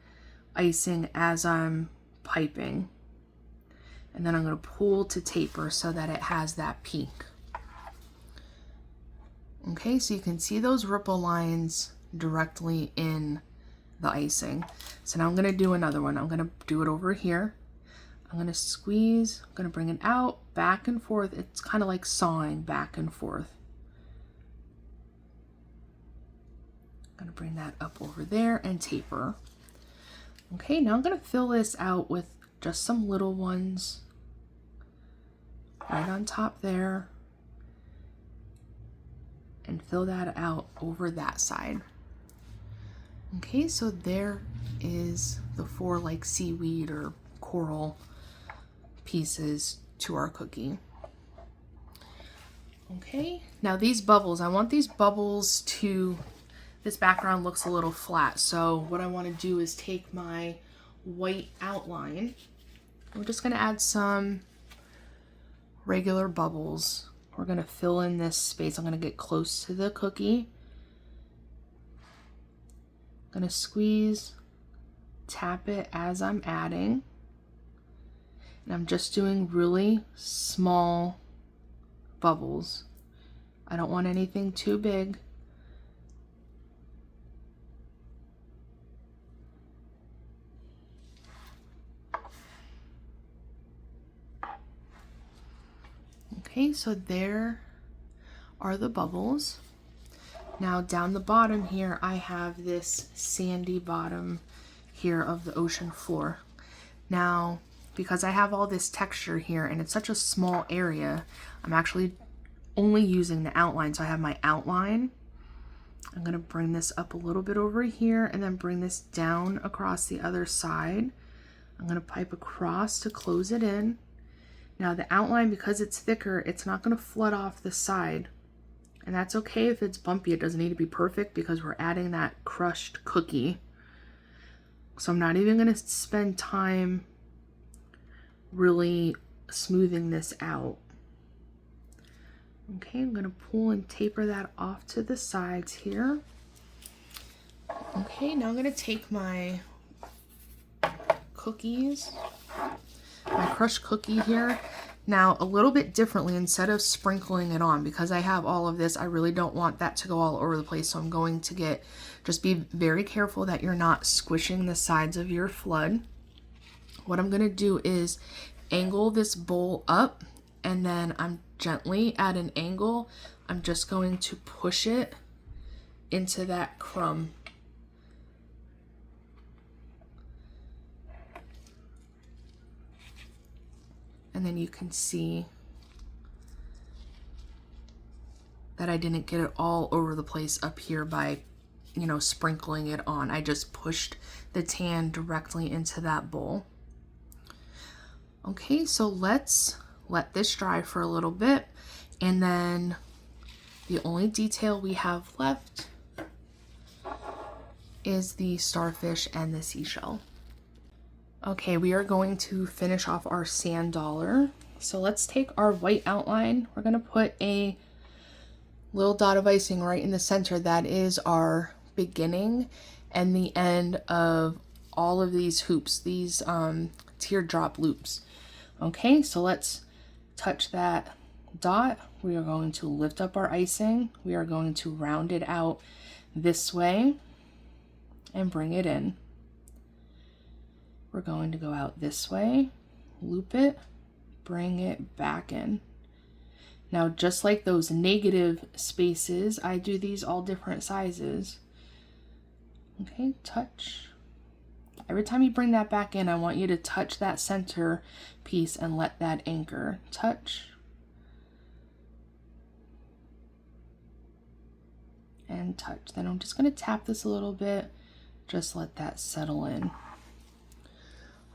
icing as I'm piping. And then I'm going to pull to taper so that it has that pink. Okay, so you can see those ripple lines directly in the icing. So now I'm going to do another one. I'm going to do it over here. I'm going to squeeze, I'm going to bring it out, back and forth. It's kind of like sawing back and forth. I'm going to bring that up over there and taper. Okay, now I'm going to fill this out with just some little ones right on top there. And fill that out over that side. Okay, so there is the 4 like seaweed or coral pieces to our cookie. Okay, now these bubbles, I want these bubbles to, this background looks a little flat, so what I want to do is take my white outline. We're just going to add some regular bubbles. We're going to fill in this space. I'm going to get close to the cookie. I'm going to squeeze, tap it as I'm adding. And I'm just doing really small bubbles. I don't want anything too big. Okay, so there are the bubbles. Now down the bottom here, I have this sandy bottom here of the ocean floor. Now, because I have all this texture here and it's such a small area, I'm actually only using the outline. So I have my outline. I'm gonna bring this up a little bit over here and then bring this down across the other side. I'm gonna pipe across to close it in. Now the outline, because it's thicker, it's not gonna flood off the side. And that's okay if it's bumpy. It doesn't need to be perfect because we're adding that crushed cookie. So I'm not even gonna spend time really smoothing this out. Okay, I'm gonna pull and taper that off to the sides here. Okay, now I'm gonna take my cookies, my crushed cookie here. Now a little bit differently, instead of sprinkling it on, because I have all of this, I really don't want that to go all over the place. So I'm going to just be very careful that you're not squishing the sides of your flood. What I'm gonna do is angle this bowl up, and then I'm gently at an angle, I'm just going to push it into that crumb. And then you can see that I didn't get it all over the place up here by, you know, sprinkling it on. I just pushed the tan directly into that bowl. Okay, so let's let this dry for a little bit, and then the only detail we have left is the starfish and the seashell. Okay, we are going to finish off our sand dollar. So let's take our white outline. We're gonna put a little dot of icing right in the center. That is our beginning and the end of all of these hoops, these teardrop loops. Okay, so let's touch that dot. We are going to lift up our icing. We are going to round it out this way and bring it in. We're going to go out this way, loop it, bring it back in. Now, just like those negative spaces, I do these all different sizes. Okay, touch. Every time you bring that back in, I want you to touch that center piece and let that anchor. Touch. And touch. Then I'm just going to tap this a little bit. Just let that settle in.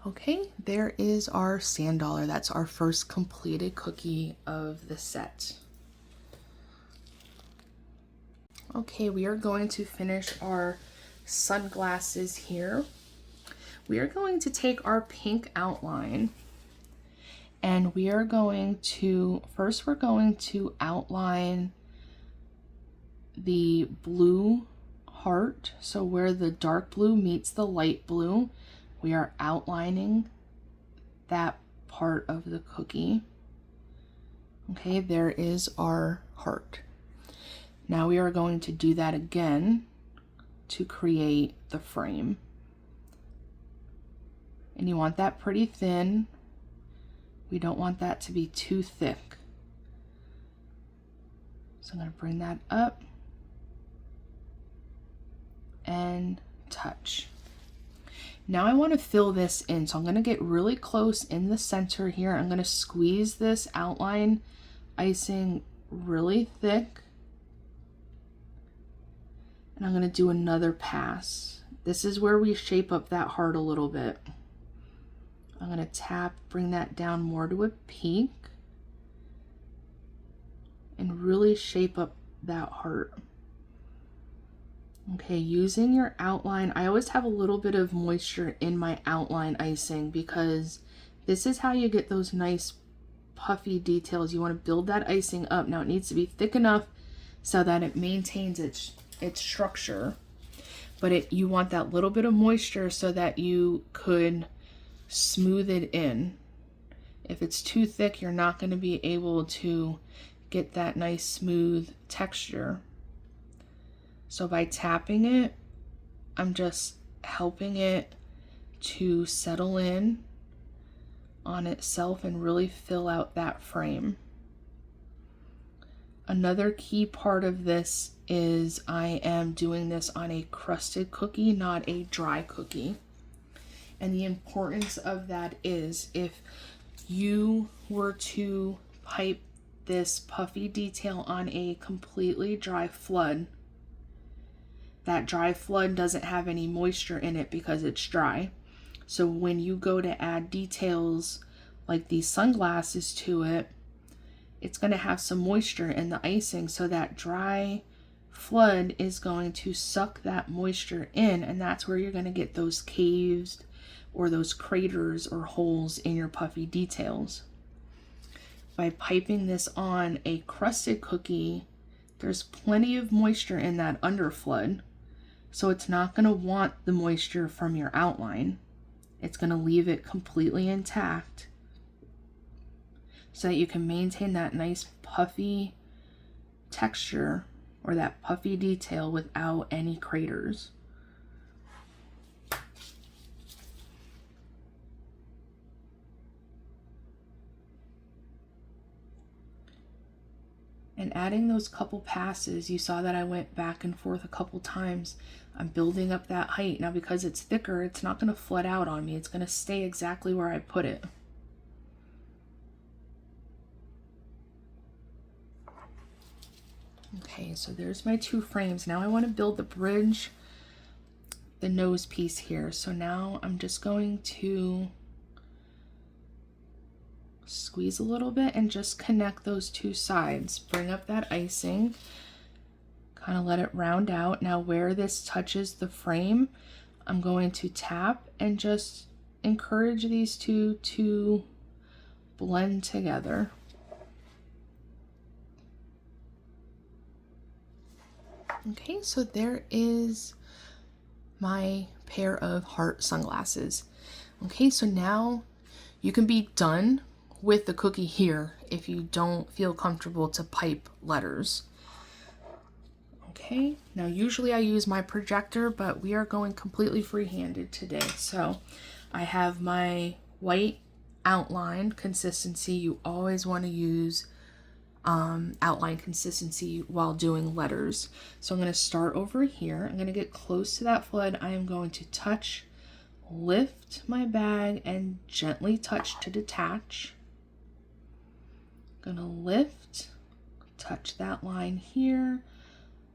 Okay, there is our sand dollar. That's our first completed cookie of the set. Okay, we are going to finish our sunglasses here. We are going to take our pink outline and we are going to, first we're going to outline the blue heart. So where the dark blue meets the light blue, we are outlining that part of the cookie. Okay, there is our heart. Now we are going to do that again to create the frame. And you want that pretty thin. We don't want that to be too thick. So I'm going to bring that up and touch. Now I want to fill this in, so I'm going to get really close in the center here. I'm going to squeeze this outline icing really thick. And I'm going to do another pass. This is where we shape up that heart a little bit. I'm going to tap, bring that down more to a pink, and really shape up that heart. Okay, using your outline, I always have a little bit of moisture in my outline icing because this is how you get those nice puffy details. You want to build that icing up. Now it needs to be thick enough so that it maintains its structure, but you want that little bit of moisture so that you could smooth it in. If it's too thick, you're not going to be able to get that nice smooth texture. So by tapping it, I'm just helping it to settle in on itself and really fill out that frame. Another key part of this is I am doing this on a crusted cookie, not a dry cookie. And the importance of that is if you were to pipe this puffy detail on a completely dry flood, that dry flood doesn't have any moisture in it because it's dry. So when you go to add details like these sunglasses to it, it's going to have some moisture in the icing, so that dry flood is going to suck that moisture in, and that's where you're going to get those caves or those craters or holes in your puffy details. By piping this on a crusted cookie, there's plenty of moisture in that underflood, so it's not going to want the moisture from your outline. It's going to leave it completely intact so that you can maintain that nice puffy texture or that puffy detail without any craters. And adding those couple passes, you saw that I went back and forth a couple times. I'm building up that height. Now because it's thicker, it's not going to flood out on me. It's going to stay exactly where I put it. Okay, so there's my two frames. Now I want to build the bridge, the nose piece here. So now I'm just going to squeeze a little bit and just connect those two sides. Bring up that icing, kind of let it round out. Now where this touches the frame, I'm going to tap and just encourage these two to blend together. Okay, so there is my pair of heart sunglasses. Okay, so now you can be done with the cookie here if you don't feel comfortable to pipe letters. Okay, now usually I use my projector, but we are going completely free-handed today. So I have my white outline consistency. You always want to use outline consistency while doing letters. So I'm going to start over here. I'm going to get close to that flood. I am going to touch, lift my bag, and gently touch to detach. I'm going to lift, touch that line here,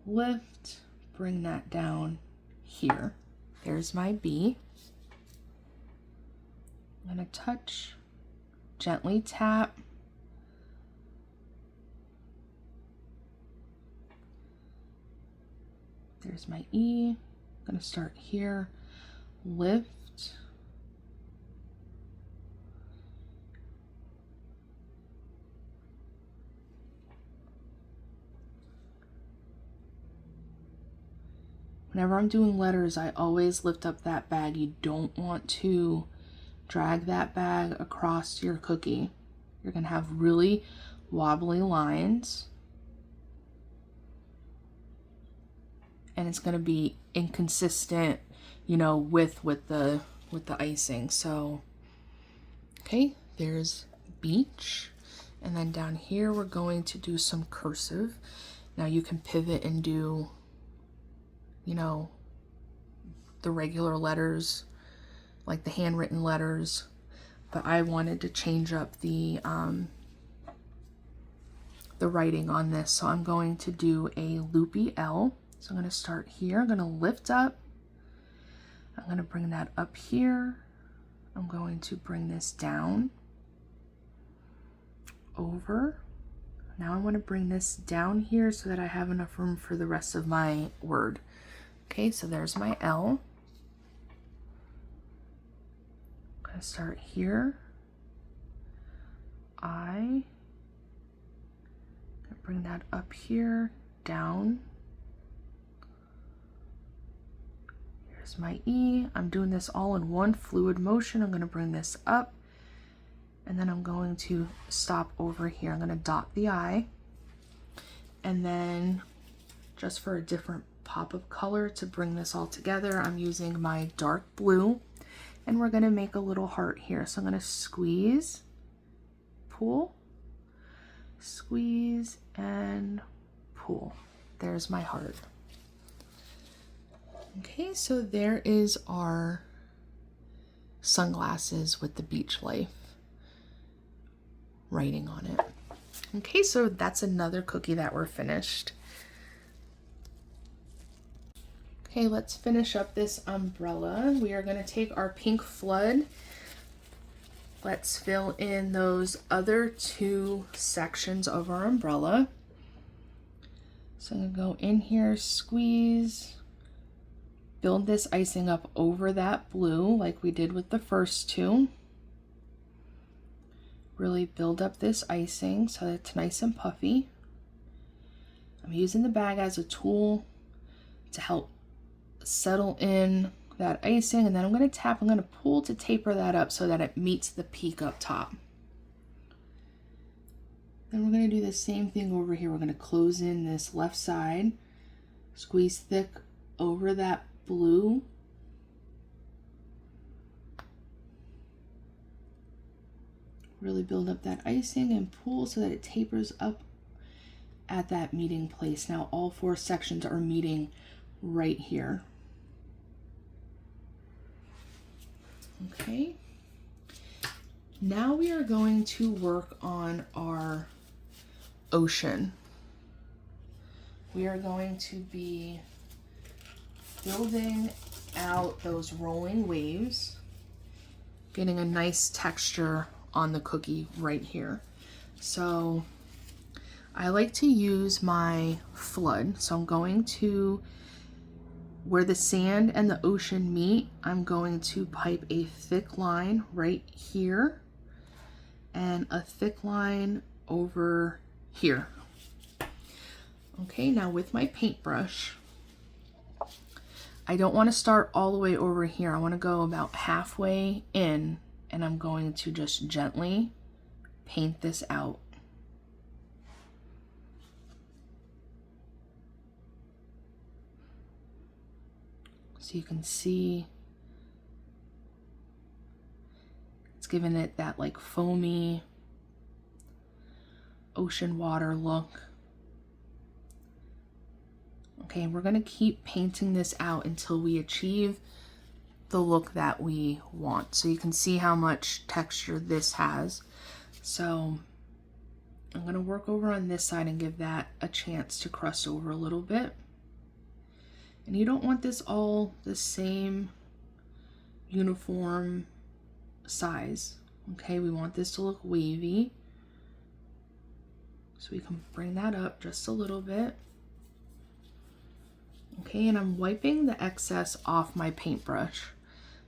lift, bring that down here. There's my B. I'm going to touch, gently tap, there's my E. I'm going to start here, lift, whenever I'm doing letters, I always lift up that bag. You don't want to drag that bag across your cookie. You're going to have really wobbly lines, and it's going to be inconsistent, you know, with the icing. So okay, there's beach, and then down here we're going to do some cursive. Now you can pivot and do, you know, the regular letters, like the handwritten letters, but I wanted to change up the writing on this, so I'm going to do a loopy L. So I'm going to start here. I'm going to lift up, I'm going to bring that up here. I'm going to bring this down, over. Now I want to bring this down here so that I have enough room for the rest of my word. Okay, so there's my L. I'm going to start here. I. Bring that up here, down. Here's my E. I'm doing this all in one fluid motion. I'm going to bring this up, and then I'm going to stop over here. I'm going to dot the I, and then just for a different pop of color to bring this all together, I'm using my dark blue, and we're going to make a little heart here. So I'm going to squeeze, pull, squeeze, and pull. There's my heart. Okay, so there is our sunglasses with the beach life writing on it. Okay, so that's another cookie that we're finished. Okay, let's finish up this umbrella. We are going to take our pink flood. Let's fill in those other two sections of our umbrella. So I'm going to go in here, squeeze, build this icing up over that blue like we did with the first two. Really build up this icing so that it's nice and puffy. I'm using the bag as a tool to help settle in that icing, and then I'm going to tap, I'm going to pull to taper that up so that it meets the peak up top. Then we're going to do the same thing over here. We're going to close in this left side, squeeze thick over that blue. Really build up that icing and pull so that it tapers up at that meeting place. Now all four sections are meeting right here. Okay, now we are going to work on our ocean. We are going to be building out those rolling waves, getting a nice texture on the cookie right here. So I like to use my flood. So I'm going to, where the sand and the ocean meet, I'm going to pipe a thick line right here and a thick line over here. Okay, now with my paintbrush, I don't want to start all the way over here. I want to go about halfway in, and I'm going to just gently paint this out. So you can see it's giving it that like foamy ocean water look. Okay, we're going to keep painting this out until we achieve the look that we want. So you can see how much texture this has. So I'm going to work over on this side and give that a chance to crust over a little bit. And you don't want this all the same uniform size. Okay, we want this to look wavy. So we can bring that up just a little bit. Okay, and I'm wiping the excess off my paintbrush.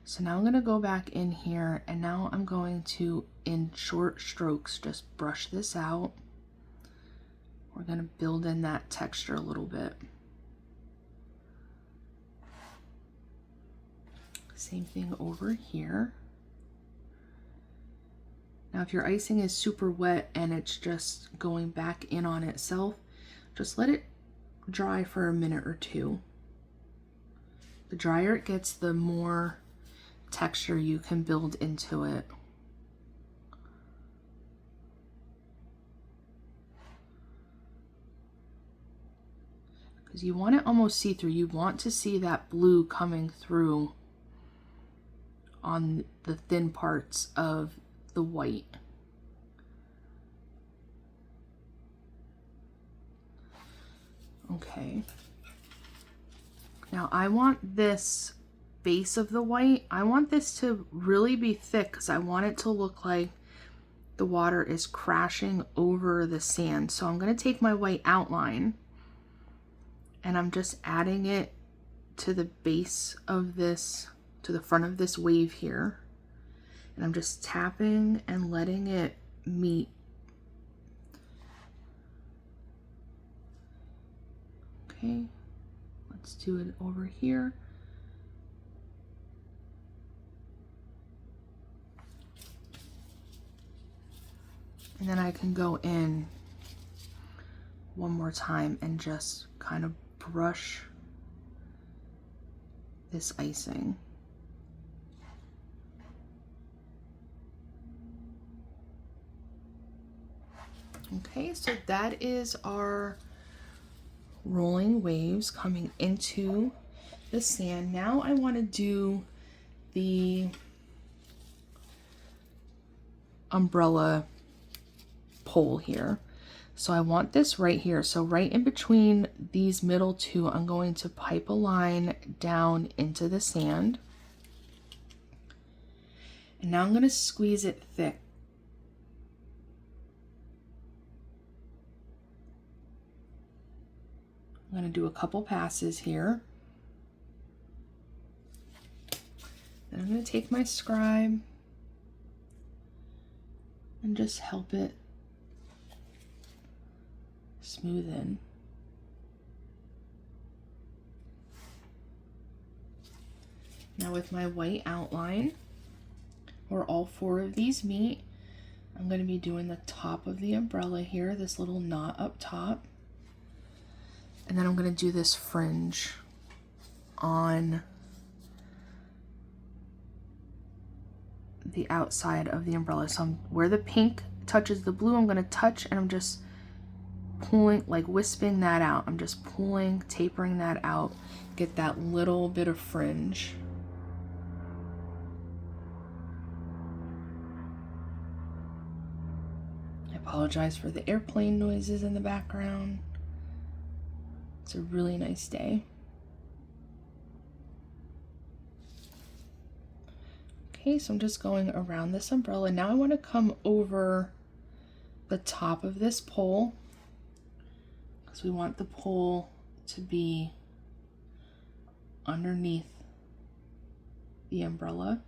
So now I'm going to go back in here, and now I'm going to, in short strokes, just brush this out. We're going to build in that texture a little bit. Same thing over here. Now if your icing is super wet and it's just going back in on itself, just let it dry for a minute or two. The drier it gets, the more texture you can build into it. Because you want it almost see-through. You want to see that blue coming through on the thin parts of the white. Okay. Now I want this base of the white. I want this to really be thick because I want it to look like the water is crashing over the sand. So I'm going to take my white outline and I'm just adding it to the base of this, to the front of this wave here. And I'm just tapping and letting it meet. Okay, let's do it over here. And then I can go in one more time and just kind of brush this icing. Okay, so that is our rolling waves coming into the sand. Now I want to do the umbrella pole here. So I want this right here. So right in between these middle two, I'm going to pipe a line down into the sand. And now I'm going to squeeze it thick. I'm going to do a couple passes here. Then I'm going to take my scribe and just help it smoothen. Now with my white outline, where all four of these meet, I'm going to be doing the top of the umbrella here, this little knot up top. And then I'm going to do this fringe on the outside of the umbrella. So where the pink touches the blue, I'm going to touch and I'm just pulling, like wisping that out. I'm just pulling, tapering that out, get that little bit of fringe. I apologize for the airplane noises in the background. It's a really nice day. Okay, so I'm just going around this umbrella. Now I want to come over the top of this pole because we want the pole to be underneath the umbrella.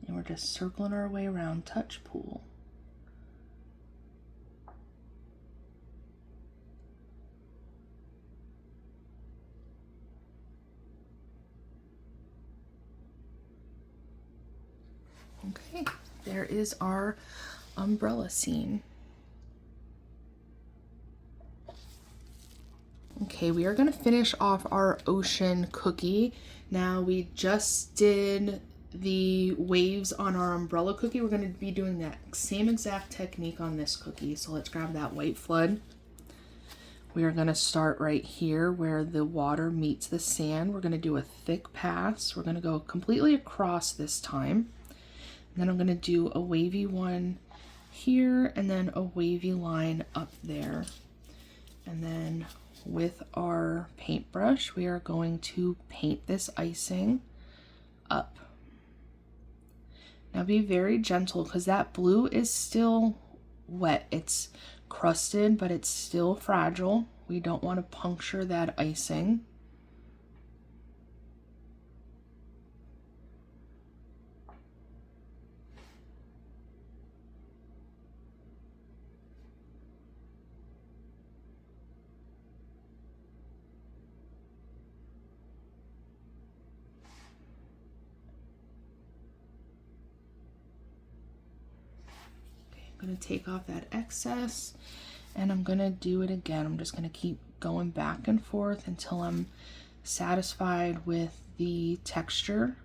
And we're just circling our way around, touch pull. Okay, there is our umbrella scene. Okay, we are going to finish off our ocean cookie. Now we just did the waves on our umbrella cookie. We're going to be doing that same exact technique on this cookie. So let's grab that white flood. We are going to start right here where the water meets the sand. We're going to do a thick pass. We're going to go completely across this time. Then I'm going to do a wavy one here and then a wavy line up there. And then with our paintbrush, we are going to paint this icing up. Now be very gentle because that blue is still wet. It's crusted, but it's still fragile. We don't want to puncture that icing. I'm going to take off that excess and I'm going to do it again. I'm just going to keep going back and forth until I'm satisfied with the texture.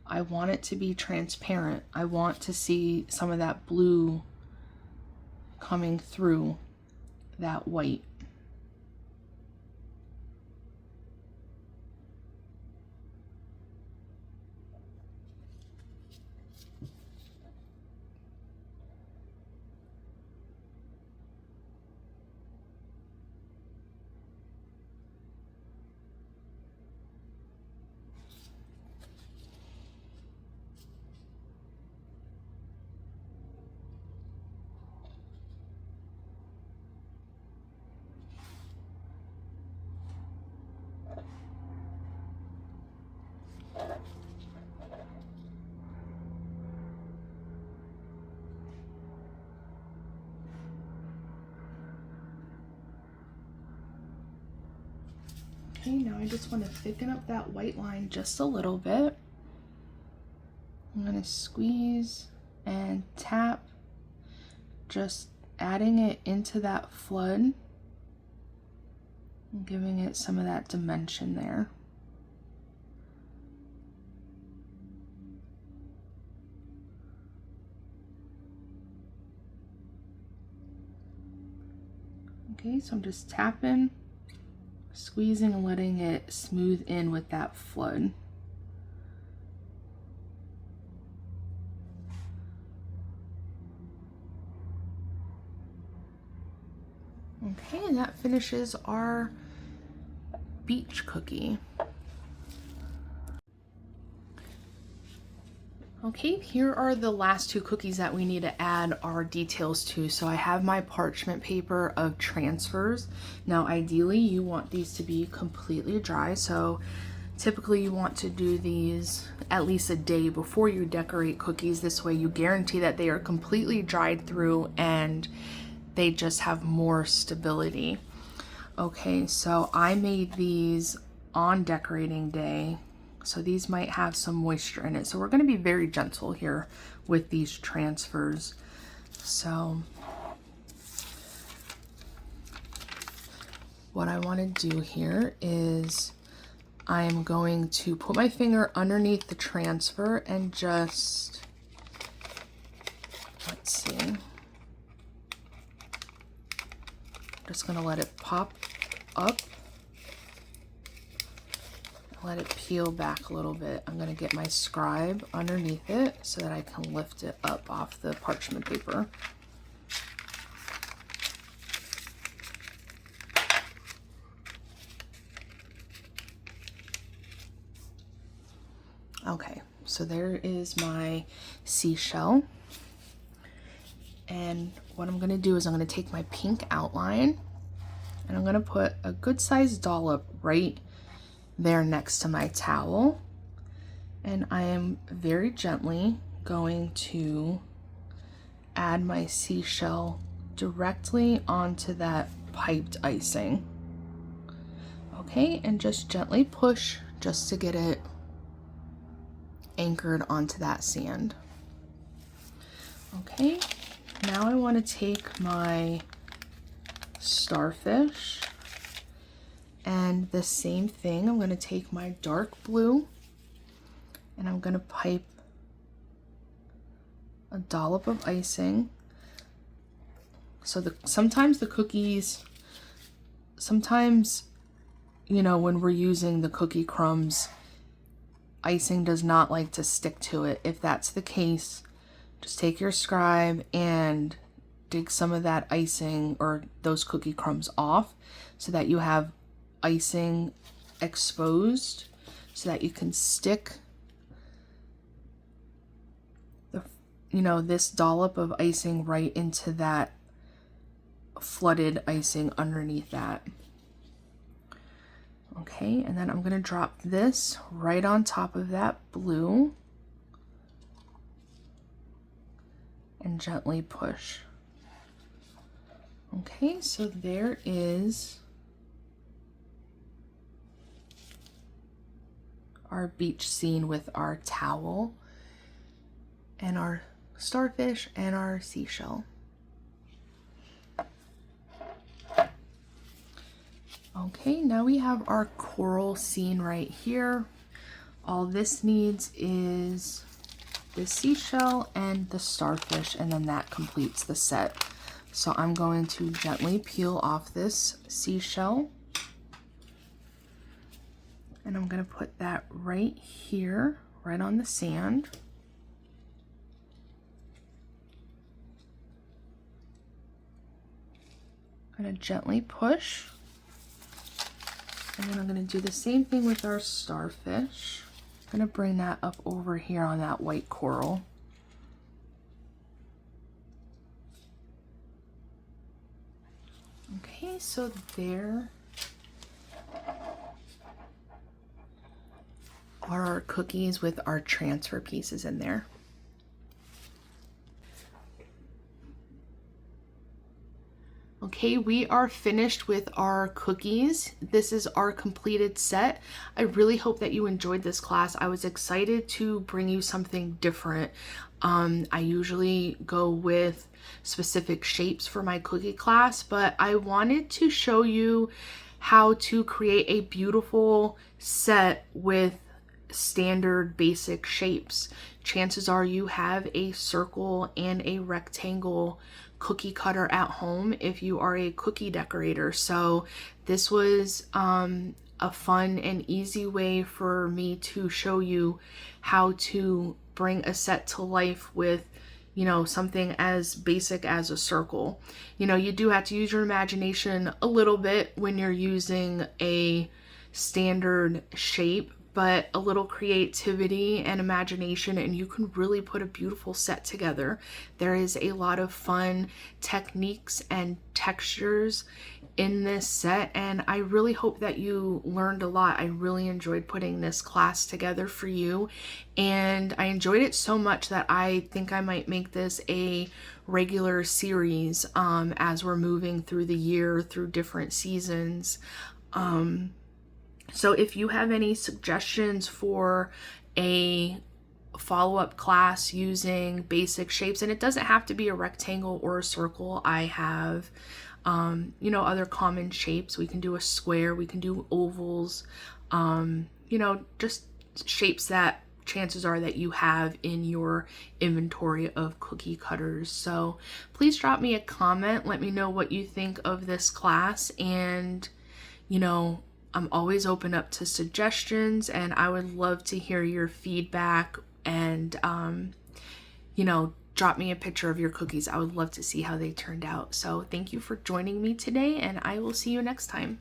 I want it to be transparent. I want to see some of that blue coming through that white. Okay, now I just want to thicken up that white line just a little bit. I'm going to squeeze and tap, just adding it into that flood and giving it some of that dimension there. Okay, so I'm just tapping, squeezing, and letting it smooth in with that flood. Okay, and that finishes our beach cookie. Okay, here are the last two cookies that we need to add our details to. So I have my parchment paper of transfers. Now ideally you want these to be completely dry, so typically you want to do these at least a day before you decorate cookies. This way you guarantee that they are completely dried through and they just have more stability. Okay, so I made these on decorating day, so these might have some moisture in it. So we're going to be very gentle here with these transfers. So what I want to do here is I am going to put my finger underneath the transfer and just, let's see, just going to let it pop up. Let it peel back a little bit. I'm going to get my scribe underneath it so that I can lift it up off the parchment paper. Okay, so there is my seashell. And what I'm going to do is I'm going to take my pink outline and I'm going to put a good sized dollop right there next to my towel, and I am very gently going to add my seashell directly onto that piped icing. Okay, and just gently push just to get it anchored onto that sand. Okay, now I want to take my starfish, and the same thing, I'm going to take my dark blue and I'm going to pipe a dollop of icing. So sometimes the cookies, you know, when we're using the cookie crumbs, icing does not like to stick to it. If that's the case, just take your scribe and dig some of that icing or those cookie crumbs off so that you have icing exposed, so that you can stick the, you know, this dollop of icing right into that flooded icing underneath that. Okay, and then I'm going to drop this right on top of that blue and gently push. Okay, so there is our beach scene with our towel and our starfish and our seashell. Okay, now we have our coral scene right here. All this needs is the seashell and the starfish, and then that completes the set. So I'm going to gently peel off this seashell, and I'm going to put that right here, right on the sand. I'm going to gently push. And then I'm going to do the same thing with our starfish. I'm going to bring that up over here on that white coral. Okay, so there are our cookies with our transfer pieces in there. Okay, we are finished with our cookies. This is our completed set. I really hope that you enjoyed this class. I was excited to bring you something different. I usually go with specific shapes for my cookie class, but I wanted to show you how to create a beautiful set with standard basic shapes. Chances are you have a circle and a rectangle cookie cutter at home if you are a cookie decorator. So this was a fun and easy way for me to show you how to bring a set to life with, you know, something as basic as a circle. You know, you do have to use your imagination a little bit when you're using a standard shape, but a little creativity and imagination and you can really put a beautiful set together. There is a lot of fun techniques and textures in this set, and I really hope that you learned a lot. I really enjoyed putting this class together for you, and I enjoyed it so much that I think I might make this a regular series as we're moving through the year, through different seasons. So if you have any suggestions for a follow-up class using basic shapes, and it doesn't have to be a rectangle or a circle, I have you know, other common shapes. We can do a square, we can do ovals, you know, just shapes that chances are that you have in your inventory of cookie cutters. So please drop me a comment, let me know what you think of this class, and you know, I'm always open up to suggestions, and I would love to hear your feedback, and you know, drop me a picture of your cookies. I would love to see how they turned out. So thank you for joining me today, and I will see you next time.